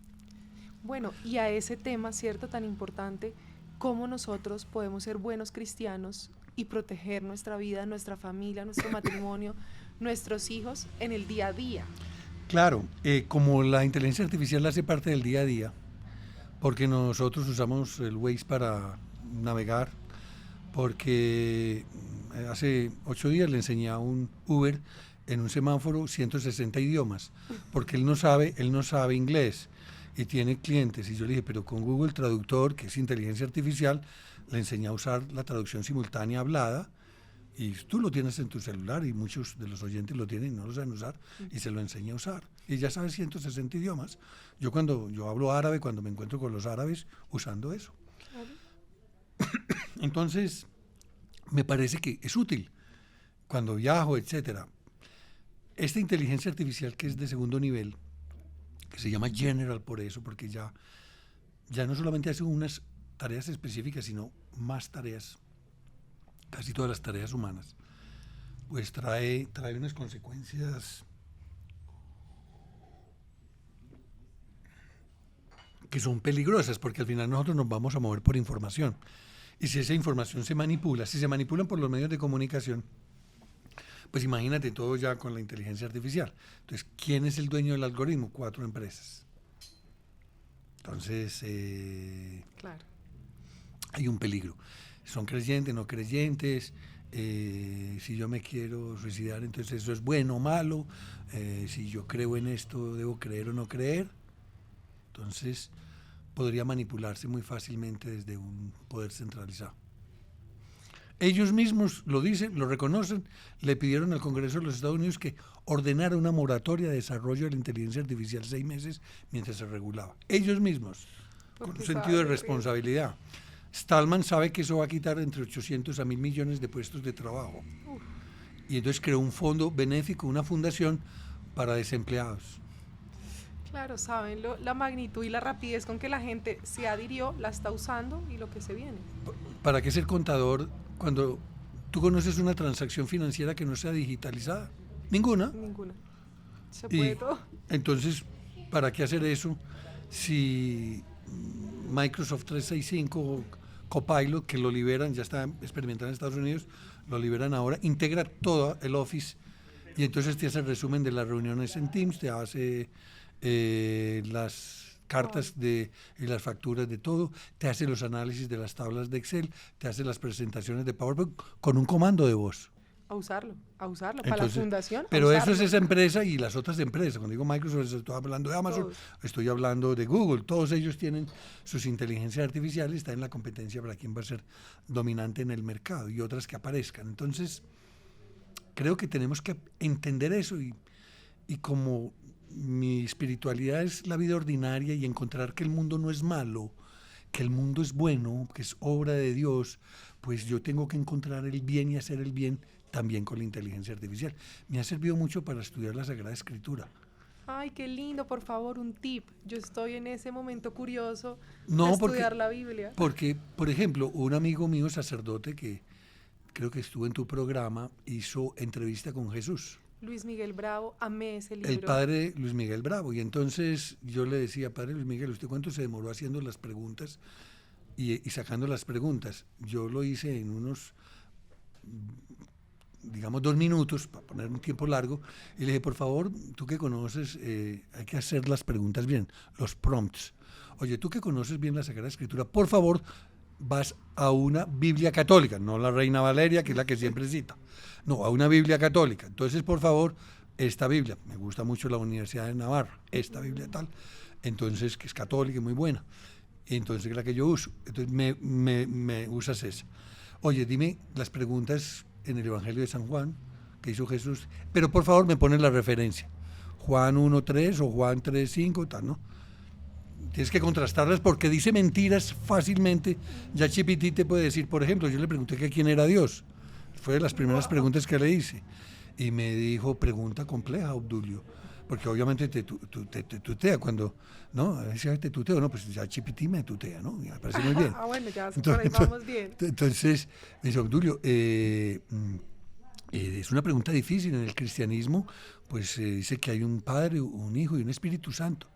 Bueno, y a ese tema, ¿cierto?, tan importante, ¿cómo nosotros podemos ser buenos cristianos y proteger nuestra vida, nuestra familia, nuestro matrimonio, nuestros hijos en el día a día? Claro, como la inteligencia artificial hace parte del día a día, porque nosotros usamos el Waze para navegar, porque hace 8 días le enseñé a un Uber en un semáforo 160 idiomas, porque él no sabe inglés y tiene clientes. Y yo le dije, pero con Google Traductor, que es inteligencia artificial, le enseñé a usar la traducción simultánea hablada, y tú lo tienes en tu celular y muchos de los oyentes lo tienen y no lo saben usar, y se lo enseñé a usar. Y ya sabes 160 idiomas. Yo hablo árabe, cuando me encuentro con los árabes, usando eso. Entonces, me parece que es útil cuando viajo, etcétera. Esta inteligencia artificial que es de segundo nivel, que se llama General por eso, porque ya no solamente hace unas tareas específicas, sino más tareas, casi todas las tareas humanas, pues trae unas consecuencias que son peligrosas, porque al final nosotros nos vamos a mover por información. Y si esa información se manipulan por los medios de comunicación, pues imagínate todo ya con la inteligencia artificial. Entonces, ¿quién es el dueño del algoritmo? 4 empresas. Entonces, claro, hay un peligro. Son creyentes, no creyentes. Si yo me quiero suicidar, entonces eso es bueno o malo. Si yo creo en esto, ¿debo creer o no creer? Entonces, podría manipularse muy fácilmente desde un poder centralizado. Ellos mismos lo dicen, lo reconocen, le pidieron al Congreso de los Estados Unidos que ordenara una moratoria de desarrollo de la inteligencia artificial 6 meses mientras se regulaba. Ellos mismos, con un sentido de responsabilidad. Stallman sabe que eso va a quitar entre 800 a 1.000 millones de puestos de trabajo. y entonces creó un fondo benéfico, una fundación para desempleados. Claro, saben la magnitud y la rapidez con que la gente se adhirió, la está usando y lo que se viene. ¿Para qué ser contador cuando tú conoces una transacción financiera que no sea digitalizada? Ninguna. Ninguna. Se puede Y todo. entonces, ¿para qué hacer eso si Microsoft 365 o Copilot, que lo liberan, ya está experimentado en Estados Unidos, lo liberan ahora, integra todo el Office y entonces te hace el resumen de las reuniones en Teams, te hace las cartas y las facturas de todo, te hace los análisis de las tablas de Excel, te hace las presentaciones de PowerPoint con un comando de voz. A usarlo, Entonces, para la fundación. Pero eso es esa empresa y las otras empresas. Cuando digo Microsoft, estoy hablando de Amazon, estoy hablando de Google. Todos ellos tienen sus inteligencias artificiales, está en la competencia para quién va a ser dominante en el mercado y otras que aparezcan. Entonces, creo que tenemos que entender eso y como mi espiritualidad es la vida ordinaria y encontrar que el mundo no es malo, que el mundo es bueno, que es obra de Dios, pues yo tengo que encontrar el bien y hacer el bien también con la inteligencia artificial. Me ha servido mucho para estudiar la Sagrada Escritura. Ay, qué lindo, por favor, un tip. Yo estoy en ese momento curioso No, de estudiar la Biblia. Porque, por ejemplo, un amigo mío sacerdote que creo que estuvo en tu programa hizo entrevista con Jesús. Luis Miguel Bravo, amé ese libro. El padre Luis Miguel Bravo. Y entonces yo le decía, padre Luis Miguel, ¿usted cuánto se demoró haciendo las preguntas y sacando las preguntas? Yo lo hice en unos, digamos, 2 minutos, para poner un tiempo largo, y le dije, por favor, tú que conoces, hay que hacer las preguntas bien, los prompts. Oye, tú que conoces bien la Sagrada Escritura, por favor, vas a una Biblia católica, no la Reina Valeria, que es la que siempre cita, no, a una Biblia católica. Entonces, por favor, esta Biblia, me gusta mucho la Universidad de Navarra, esta Biblia tal, entonces, que es católica y muy buena, entonces es la que yo uso, entonces me usas esa. Oye, dime las preguntas en el Evangelio de San Juan, que hizo Jesús, pero por favor me pones la referencia, Juan 1.3 o Juan 3.5, tal, ¿no? Tienes que contrastarlas porque dice mentiras fácilmente. Ya ChatGPT te puede decir, por ejemplo, yo le pregunté que quién era Dios. Fue de las primeras preguntas que le hice. Y me dijo, pregunta compleja, Obdulio. Porque obviamente te tutea cuando, ¿no? A veces te tuteo, no, pues ya ChatGPT me tutea, ¿no? Y me parece muy bien. Ah, bueno, ya por ahí vamos bien. Entonces, me dice, Obdulio, es una pregunta difícil en el cristianismo, pues dice que hay un Padre, un Hijo y un Espíritu Santo.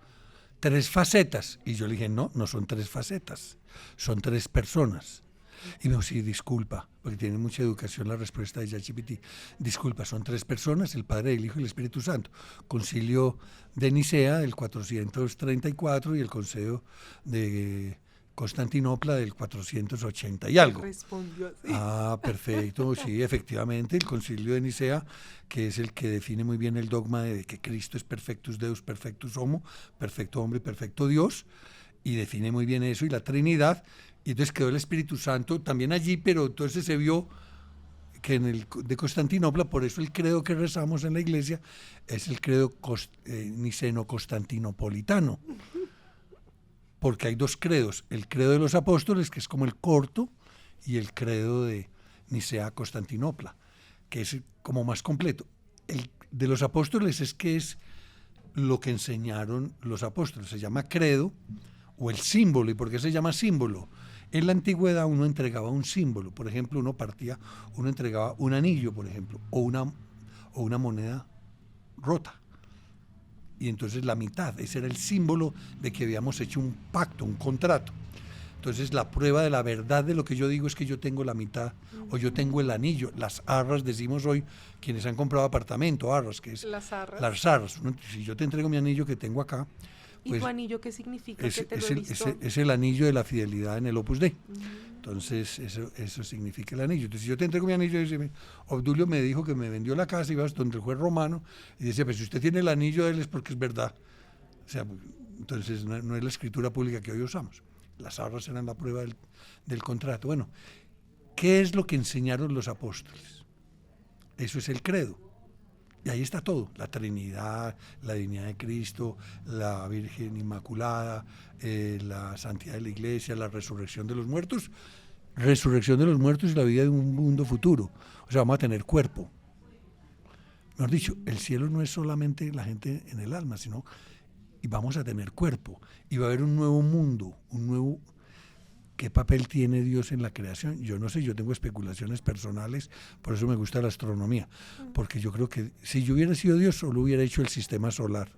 3 facetas. Y yo le dije, no, no son 3 facetas, son 3 personas. Y me dijo, sí, disculpa, porque tiene mucha educación la respuesta de ChatGPT. Disculpa, son 3 personas, el Padre, el Hijo y el Espíritu Santo. Concilio de Nicea del 434 y el Concilio de Constantinopla del 480 y algo. Respondió así. Ah, perfecto, sí, efectivamente, el Concilio de Nicea, que es el que define muy bien el dogma de que Cristo es perfectus Deus, perfectus homo, perfecto hombre, perfecto Dios, y define muy bien eso, y la Trinidad, y entonces quedó el Espíritu Santo también allí, pero entonces se vio que en el de Constantinopla, por eso el credo que rezamos en la iglesia es el credo niceno-constantinopolitano. Porque hay 2 credos, el credo de los apóstoles, que es como el corto, y el credo de Nicea-Constantinopla, que es como más completo. El de los apóstoles es lo que enseñaron los apóstoles, se llama credo o el símbolo. ¿Y por qué se llama símbolo? En la antigüedad uno entregaba un símbolo, por ejemplo, uno entregaba un anillo, por ejemplo, o una moneda rota. Y entonces la mitad, ese era el símbolo de que habíamos hecho un pacto, un contrato. Entonces la prueba de la verdad de lo que yo digo es que yo tengo la mitad, o yo tengo el anillo, las arras, decimos hoy, quienes han comprado apartamento, arras, que es las arras. Las arras. Si yo te entrego mi anillo que tengo acá, pues, ¿y tu anillo qué significa? Es el anillo de la fidelidad en el Opus Dei. Entonces, eso significa el anillo. Entonces, si yo te entrego mi anillo, dice, Obdulio me dijo que me vendió la casa, ibas donde el juez romano, y decía, pues si usted tiene el anillo de él es porque es verdad. O sea, entonces no es la escritura pública que hoy usamos. Las arras eran la prueba del contrato. Bueno, ¿qué es lo que enseñaron los apóstoles? Eso es el credo. Y ahí está todo, la Trinidad, la divinidad de Cristo, la Virgen Inmaculada, la santidad de la Iglesia, la resurrección de los muertos y la vida de un mundo futuro. O sea, vamos a tener cuerpo. Mejor dicho, el cielo no es solamente la gente en el alma, sino y vamos a tener cuerpo, y va a haber un nuevo mundo, un nuevo... ¿Qué papel tiene Dios en la creación? Yo no sé, yo tengo especulaciones personales, por eso me gusta la astronomía, porque yo creo que si yo hubiera sido Dios, solo hubiera hecho el sistema solar.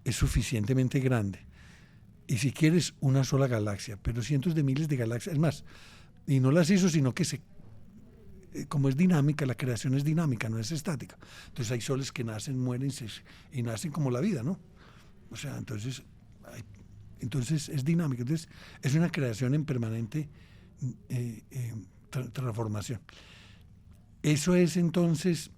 Es suficientemente grande. Y si quieres, una sola galaxia, pero cientos de miles de galaxias, es más, y no las hizo, sino que como es dinámica, la creación es dinámica, no es estática. Entonces hay soles que nacen, mueren y nacen como la vida, ¿no? O sea, entonces es dinámica. Entonces es una creación en permanente transformación. Eso es entonces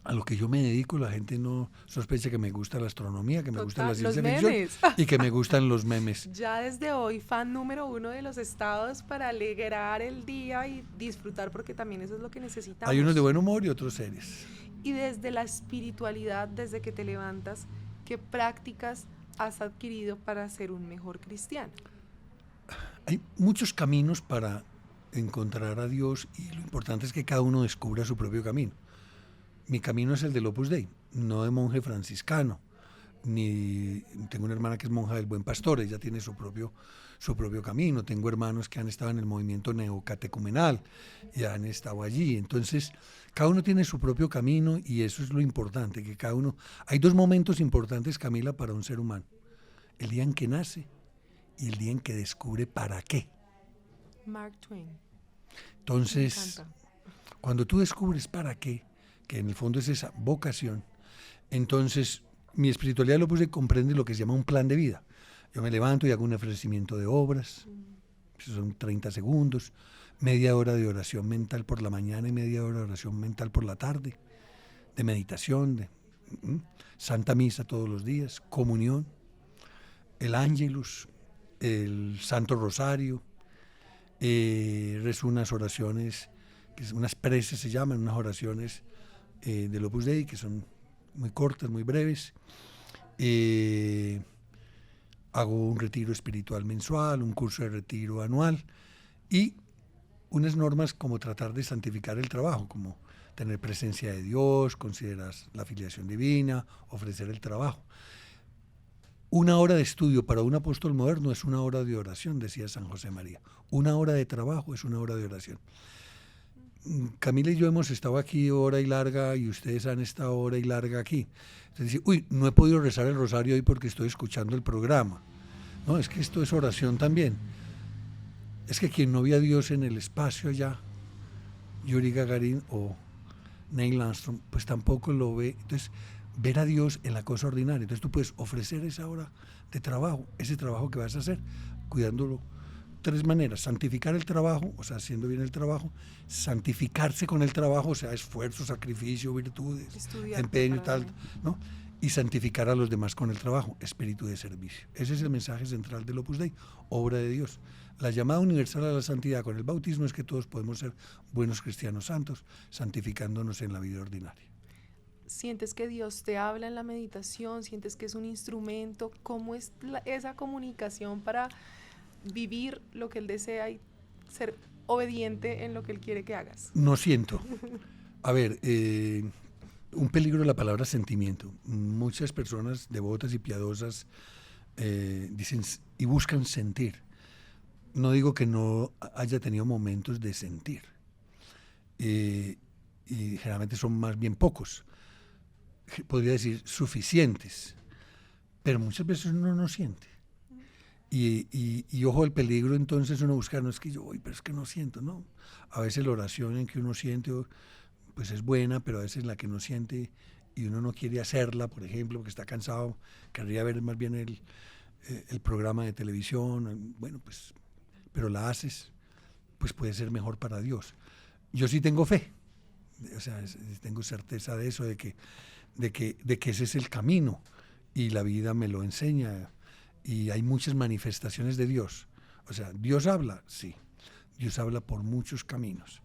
a lo que yo me dedico. La gente no sospecha que me gusta la astronomía, que me gusta la ciencia ficción y que me gustan los memes. Ya desde hoy, fan número 1 de los estados para alegrar el día y disfrutar, porque también eso es lo que necesitamos. Hay unos de buen humor y otros serios. Y desde la espiritualidad, desde que te levantas, ¿qué prácticas has adquirido para ser un mejor cristiano? Hay muchos caminos para encontrar a Dios y lo importante es que cada uno descubra su propio camino. Mi camino es el del Opus Dei, no de monje franciscano, ni tengo una hermana que es monja del Buen Pastor, ella tiene su propio camino. Tengo hermanos que han estado en el movimiento neocatecumenal y han estado allí. Entonces, cada uno tiene su propio camino y eso es lo importante, que cada uno... Hay dos momentos importantes, Camila, para un ser humano. El día en que nace y el día en que descubre para qué. Mark Twain. Entonces, cuando tú descubres para qué, que en el fondo es esa vocación, entonces mi espiritualidad lo puse, comprende lo que se llama un plan de vida. Yo me levanto y hago un ofrecimiento de obras, son 30 segundos, media hora de oración mental por la mañana y media hora de oración mental por la tarde, de meditación, Santa Misa todos los días, comunión, el Ángelus, el Santo Rosario, rezo unas oraciones, unas preces se llaman, unas oraciones del Opus Dei que son muy cortas, muy breves. Hago un retiro espiritual mensual, un curso de retiro anual y unas normas como tratar de santificar el trabajo, como tener presencia de Dios, considerar la filiación divina, ofrecer el trabajo. Una hora de estudio para un apóstol moderno es una hora de oración, decía San José María. Una hora de trabajo es una hora de oración. Camila y yo hemos estado aquí hora y larga y ustedes han estado hora y larga aquí. Entonces, no he podido rezar el rosario hoy porque estoy escuchando el programa. No, es que esto es oración también. Es que quien no ve a Dios en el espacio allá, Yuri Gagarin o Neil Armstrong, pues tampoco lo ve. Entonces, ver a Dios en la cosa ordinaria. Entonces tú puedes ofrecer esa hora de trabajo, ese trabajo que vas a hacer, cuidándolo. Tres maneras: santificar el trabajo, o sea, haciendo bien el trabajo; santificarse con el trabajo, o sea, esfuerzo, sacrificio, virtudes, estudiar, empeño y tal, ¿no? Y santificar a los demás con el trabajo, espíritu de servicio. Ese es el mensaje central del Opus Dei, obra de Dios. La llamada universal a la santidad con el bautismo es que todos podemos ser buenos cristianos santos, santificándonos en la vida ordinaria. ¿Sientes que Dios te habla en la meditación? ¿Sientes que es un instrumento? ¿Cómo es esa comunicación para vivir lo que Él desea y ser obediente en lo que Él quiere que hagas? No siento. A ver, un peligro de la palabra sentimiento. Muchas personas devotas y piadosas dicen y buscan sentir. No digo que no haya tenido momentos de sentir. Y generalmente son más bien pocos. Podría decir suficientes. Pero muchas veces uno no siente. Y ojo el peligro entonces uno buscar, no es que yo voy, pero es que no siento, ¿no? A veces la oración en que uno siente, pues es buena, pero a veces la que no siente y uno no quiere hacerla, por ejemplo, porque está cansado, querría ver más bien el programa de televisión, bueno, pues, pero la haces, pues puede ser mejor para Dios. Yo sí tengo fe, o sea, tengo certeza de eso, de que ese es el camino y la vida me lo enseña. Y hay muchas manifestaciones de Dios. O sea, ¿Dios habla? Sí. Dios habla por muchos caminos.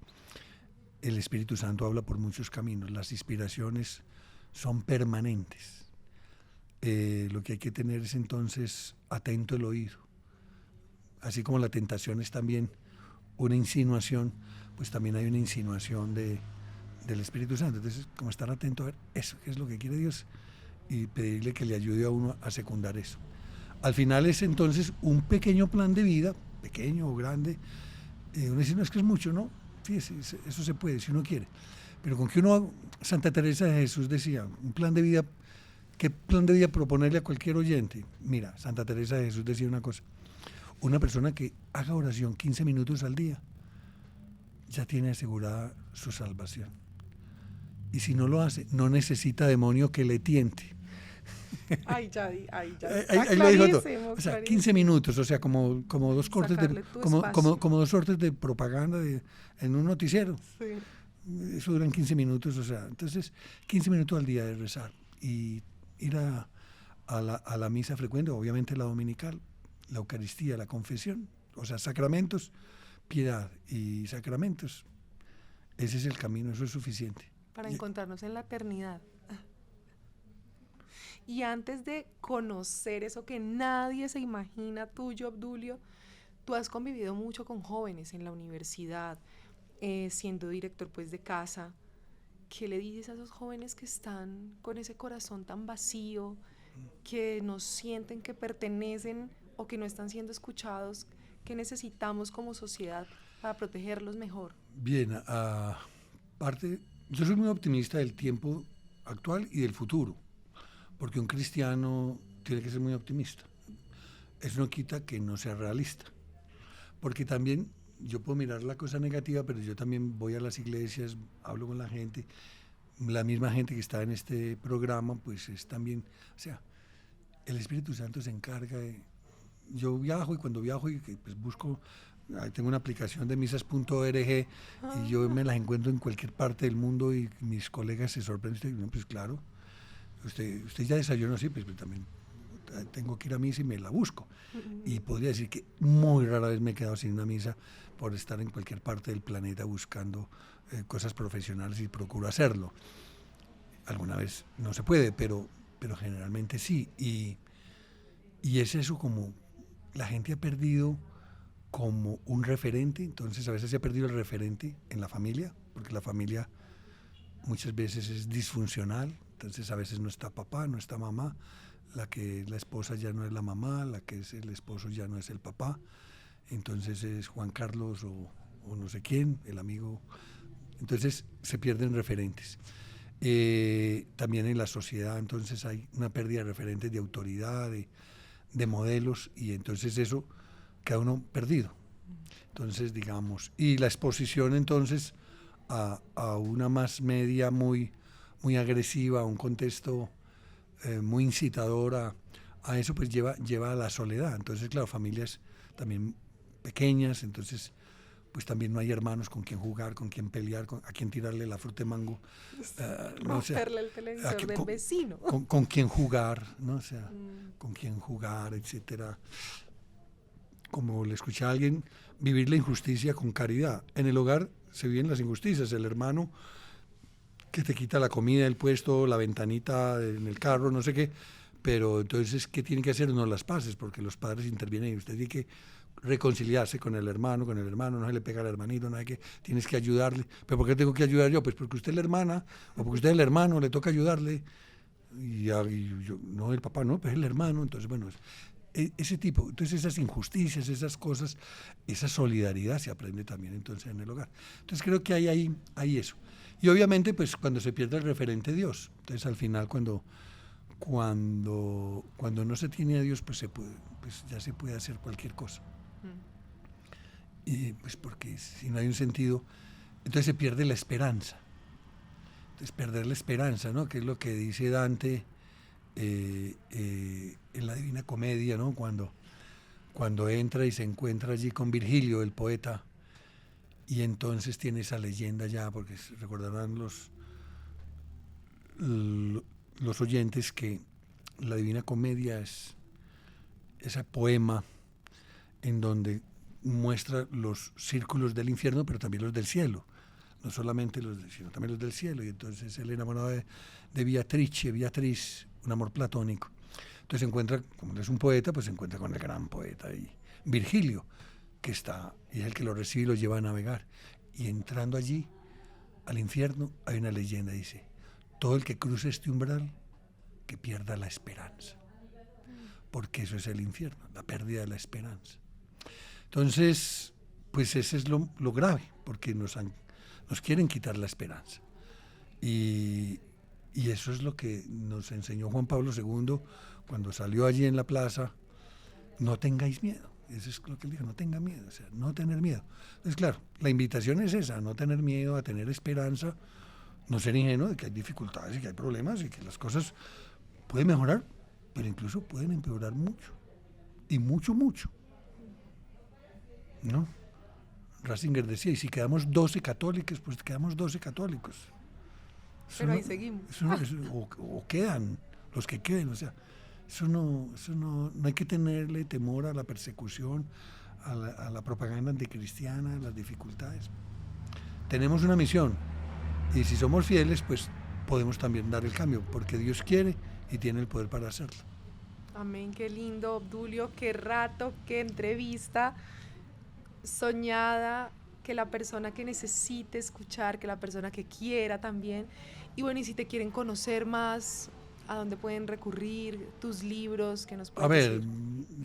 El Espíritu Santo habla por muchos caminos. Las inspiraciones son permanentes. Lo que hay que tener es entonces atento el oído. Así como la tentación es también una insinuación, pues también hay una insinuación de del Espíritu Santo. Entonces, como estar atento a ver eso, qué es lo que quiere Dios, y pedirle que le ayude a uno a secundar eso. Al final es entonces un pequeño plan de vida, pequeño o grande. Uno dice, no, es que es mucho, ¿no? Fíjese, eso se puede, si uno quiere. Pero con que uno, Santa Teresa de Jesús decía, un plan de vida, ¿qué plan de vida proponerle a cualquier oyente? Mira, Santa Teresa de Jesús decía una cosa, una persona que haga oración 15 minutos al día, ya tiene asegurada su salvación. Y si no lo hace, no necesita demonio que le tiente. Ay, ya. Ahí lo dijo todo. O sea, 15 minutos, o sea, como dos cortes como dos cortes de propaganda en un noticiero. Sí. Eso duran 15 minutos, o sea, entonces 15 minutos al día de rezar y ir a la misa frecuente, obviamente la dominical, la Eucaristía, la confesión, o sea, sacramentos, piedad y sacramentos. Ese es el camino, eso es suficiente. Para encontrarnos en la eternidad. Y antes de conocer eso que nadie se imagina tuyo, Obdulio, tú has convivido mucho con jóvenes en la universidad, siendo director pues de casa. ¿Qué le dices a esos jóvenes que están con ese corazón tan vacío, que no sienten que pertenecen o que no están siendo escuchados? ¿Qué necesitamos como sociedad para protegerlos mejor? Bien, aparte, yo soy muy optimista del tiempo actual y del futuro, porque un cristiano tiene que ser muy optimista. Eso no quita que no sea realista, porque también yo puedo mirar la cosa negativa, pero yo también voy a las iglesias, hablo con la gente, la misma gente que está en este programa, pues es también, o sea, el Espíritu Santo se encarga de... Yo viajo y cuando viajo y pues busco, tengo una aplicación de misas.org y yo me las encuentro en cualquier parte del mundo y mis colegas se sorprenden, pues claro, usted ya desayunó, sí, pues también tengo que ir a misa y me la busco. Y podría decir que muy rara vez me he quedado sin una misa por estar en cualquier parte del planeta buscando cosas profesionales y procuro hacerlo. Alguna vez no se puede, pero generalmente sí. Y es eso, como la gente ha perdido como un referente, entonces a veces se ha perdido el referente en la familia, porque la familia muchas veces es disfuncional, entonces a veces no está papá, no está mamá, la esposa ya no es la mamá, la que es el esposo ya no es el papá, entonces es Juan Carlos o no sé quién, el amigo, entonces se pierden referentes. También en la sociedad entonces hay una pérdida de referentes, de autoridad, de modelos, y entonces eso queda uno perdido. Entonces, digamos, y la exposición entonces a una más media muy agresiva, a un contexto muy incitador a eso, pues lleva a la soledad. Entonces, claro, familias también pequeñas, entonces pues también no hay hermanos con quien jugar, con quien pelear, a quien tirarle la fruta de mango. Romperle el televisor del vecino. Con quien jugar, ¿no? O sea, con quien jugar, etcétera. Como le escuché a alguien, vivir la injusticia con caridad. En el hogar se viven las injusticias, el hermano que te quita la comida, el puesto, la ventanita en el carro, no sé qué, pero entonces, ¿qué tiene que hacer? No las paces, porque los padres intervienen y usted tiene que reconciliarse con el hermano, no se le pega al hermanito, no hay que, tienes que ayudarle. ¿Pero por qué tengo que ayudar yo? Pues porque usted es la hermana, o porque usted es el hermano, le toca ayudarle, y yo, no, el papá no, pues es el hermano, entonces bueno, ese tipo, entonces esas injusticias, esas cosas, esa solidaridad se aprende también entonces en el hogar. Entonces creo que hay eso. Y obviamente pues cuando se pierde el referente Dios, entonces al final cuando no se tiene a Dios, pues ya se puede hacer cualquier cosa. Y pues porque si no hay un sentido, entonces se pierde la esperanza. Entonces perder la esperanza, ¿no? Que es lo que dice Dante en la Divina Comedia, ¿no? Cuando entra y se encuentra allí con Virgilio, el poeta, y entonces tiene esa leyenda ya, porque recordarán los oyentes que la Divina Comedia es ese poema en donde muestra los círculos del infierno, pero también los del cielo, no solamente sino también los del cielo, y entonces él enamorado de Beatriz, un amor platónico. Entonces se encuentra, como él es un poeta, pues se encuentra con el gran poeta y Virgilio, que está, y es el que lo recibe y lo lleva a navegar. Y entrando allí, al infierno hay una leyenda, dice, todo el que cruce este umbral, que pierda la esperanza. Porque eso es el infierno, la pérdida de la esperanza. Entonces, pues ese es lo grave, porque nos quieren quitar la esperanza. Y eso es lo que nos enseñó Juan Pablo II cuando salió allí en la plaza, no tengáis miedo. Eso es lo que él dijo, no tenga miedo, o sea, no tener miedo. Entonces, claro, la invitación es esa, a no tener miedo, a tener esperanza, no ser ingenuo de que hay dificultades y que hay problemas y que las cosas pueden mejorar, pero incluso pueden empeorar mucho, y mucho, mucho. ¿No? Ratzinger decía, y si quedamos 12 católicos, pues quedamos 12 católicos. Pero ahí seguimos. O quedan, los que queden, o sea, no hay que tenerle temor a la persecución, a la propaganda anticristiana, a las dificultades. Tenemos una misión, y si somos fieles, pues podemos también dar el cambio, porque Dios quiere y tiene el poder para hacerlo. Amén, qué lindo, Obdulio, qué rato, qué entrevista soñada, que la persona que necesite escuchar, que la persona que quiera también. Y bueno, y si te quieren conocer más, ¿a dónde pueden recurrir? Tus libros, ¿qué nos puedes decir?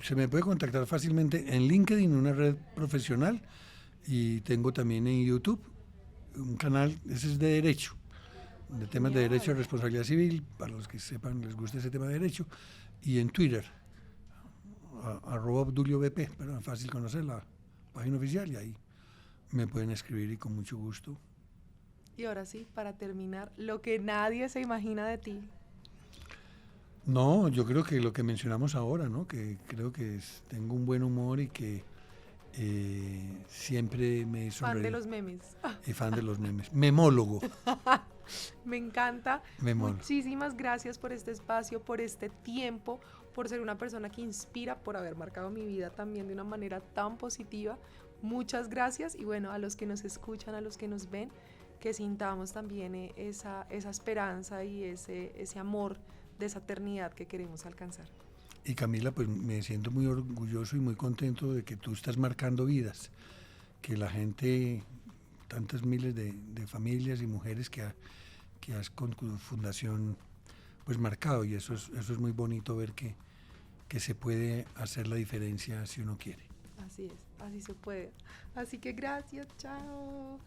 Se me puede contactar fácilmente en LinkedIn, una red profesional, y tengo también en YouTube un canal, ese es de derecho, de temas de derecho y responsabilidad civil, para los que sepan, les gusta ese tema de derecho, y en Twitter, @ObdulioBP, pero es fácil conocer la página oficial y ahí me pueden escribir y con mucho gusto. Y ahora sí, para terminar, lo que nadie se imagina de ti. No, yo creo que lo que mencionamos ahora, ¿no? Que creo que tengo un buen humor y que siempre me sonreí. Fan de los memes. Y fan de los memes. Memólogo. Me encanta. Memólogo. Muchísimas gracias por este espacio, por este tiempo, por ser una persona que inspira, por haber marcado mi vida también de una manera tan positiva. Muchas gracias y bueno, a los que nos escuchan, a los que nos ven, que sintamos también esa esperanza y ese amor de esa eternidad que queremos alcanzar. Y Camila, pues me siento muy orgulloso y muy contento de que tú estás marcando vidas, que la gente, tantas miles de familias y mujeres que has con tu fundación pues marcado, y eso es muy bonito ver que se puede hacer la diferencia si uno quiere. Así es, así se puede. Así que gracias, chao.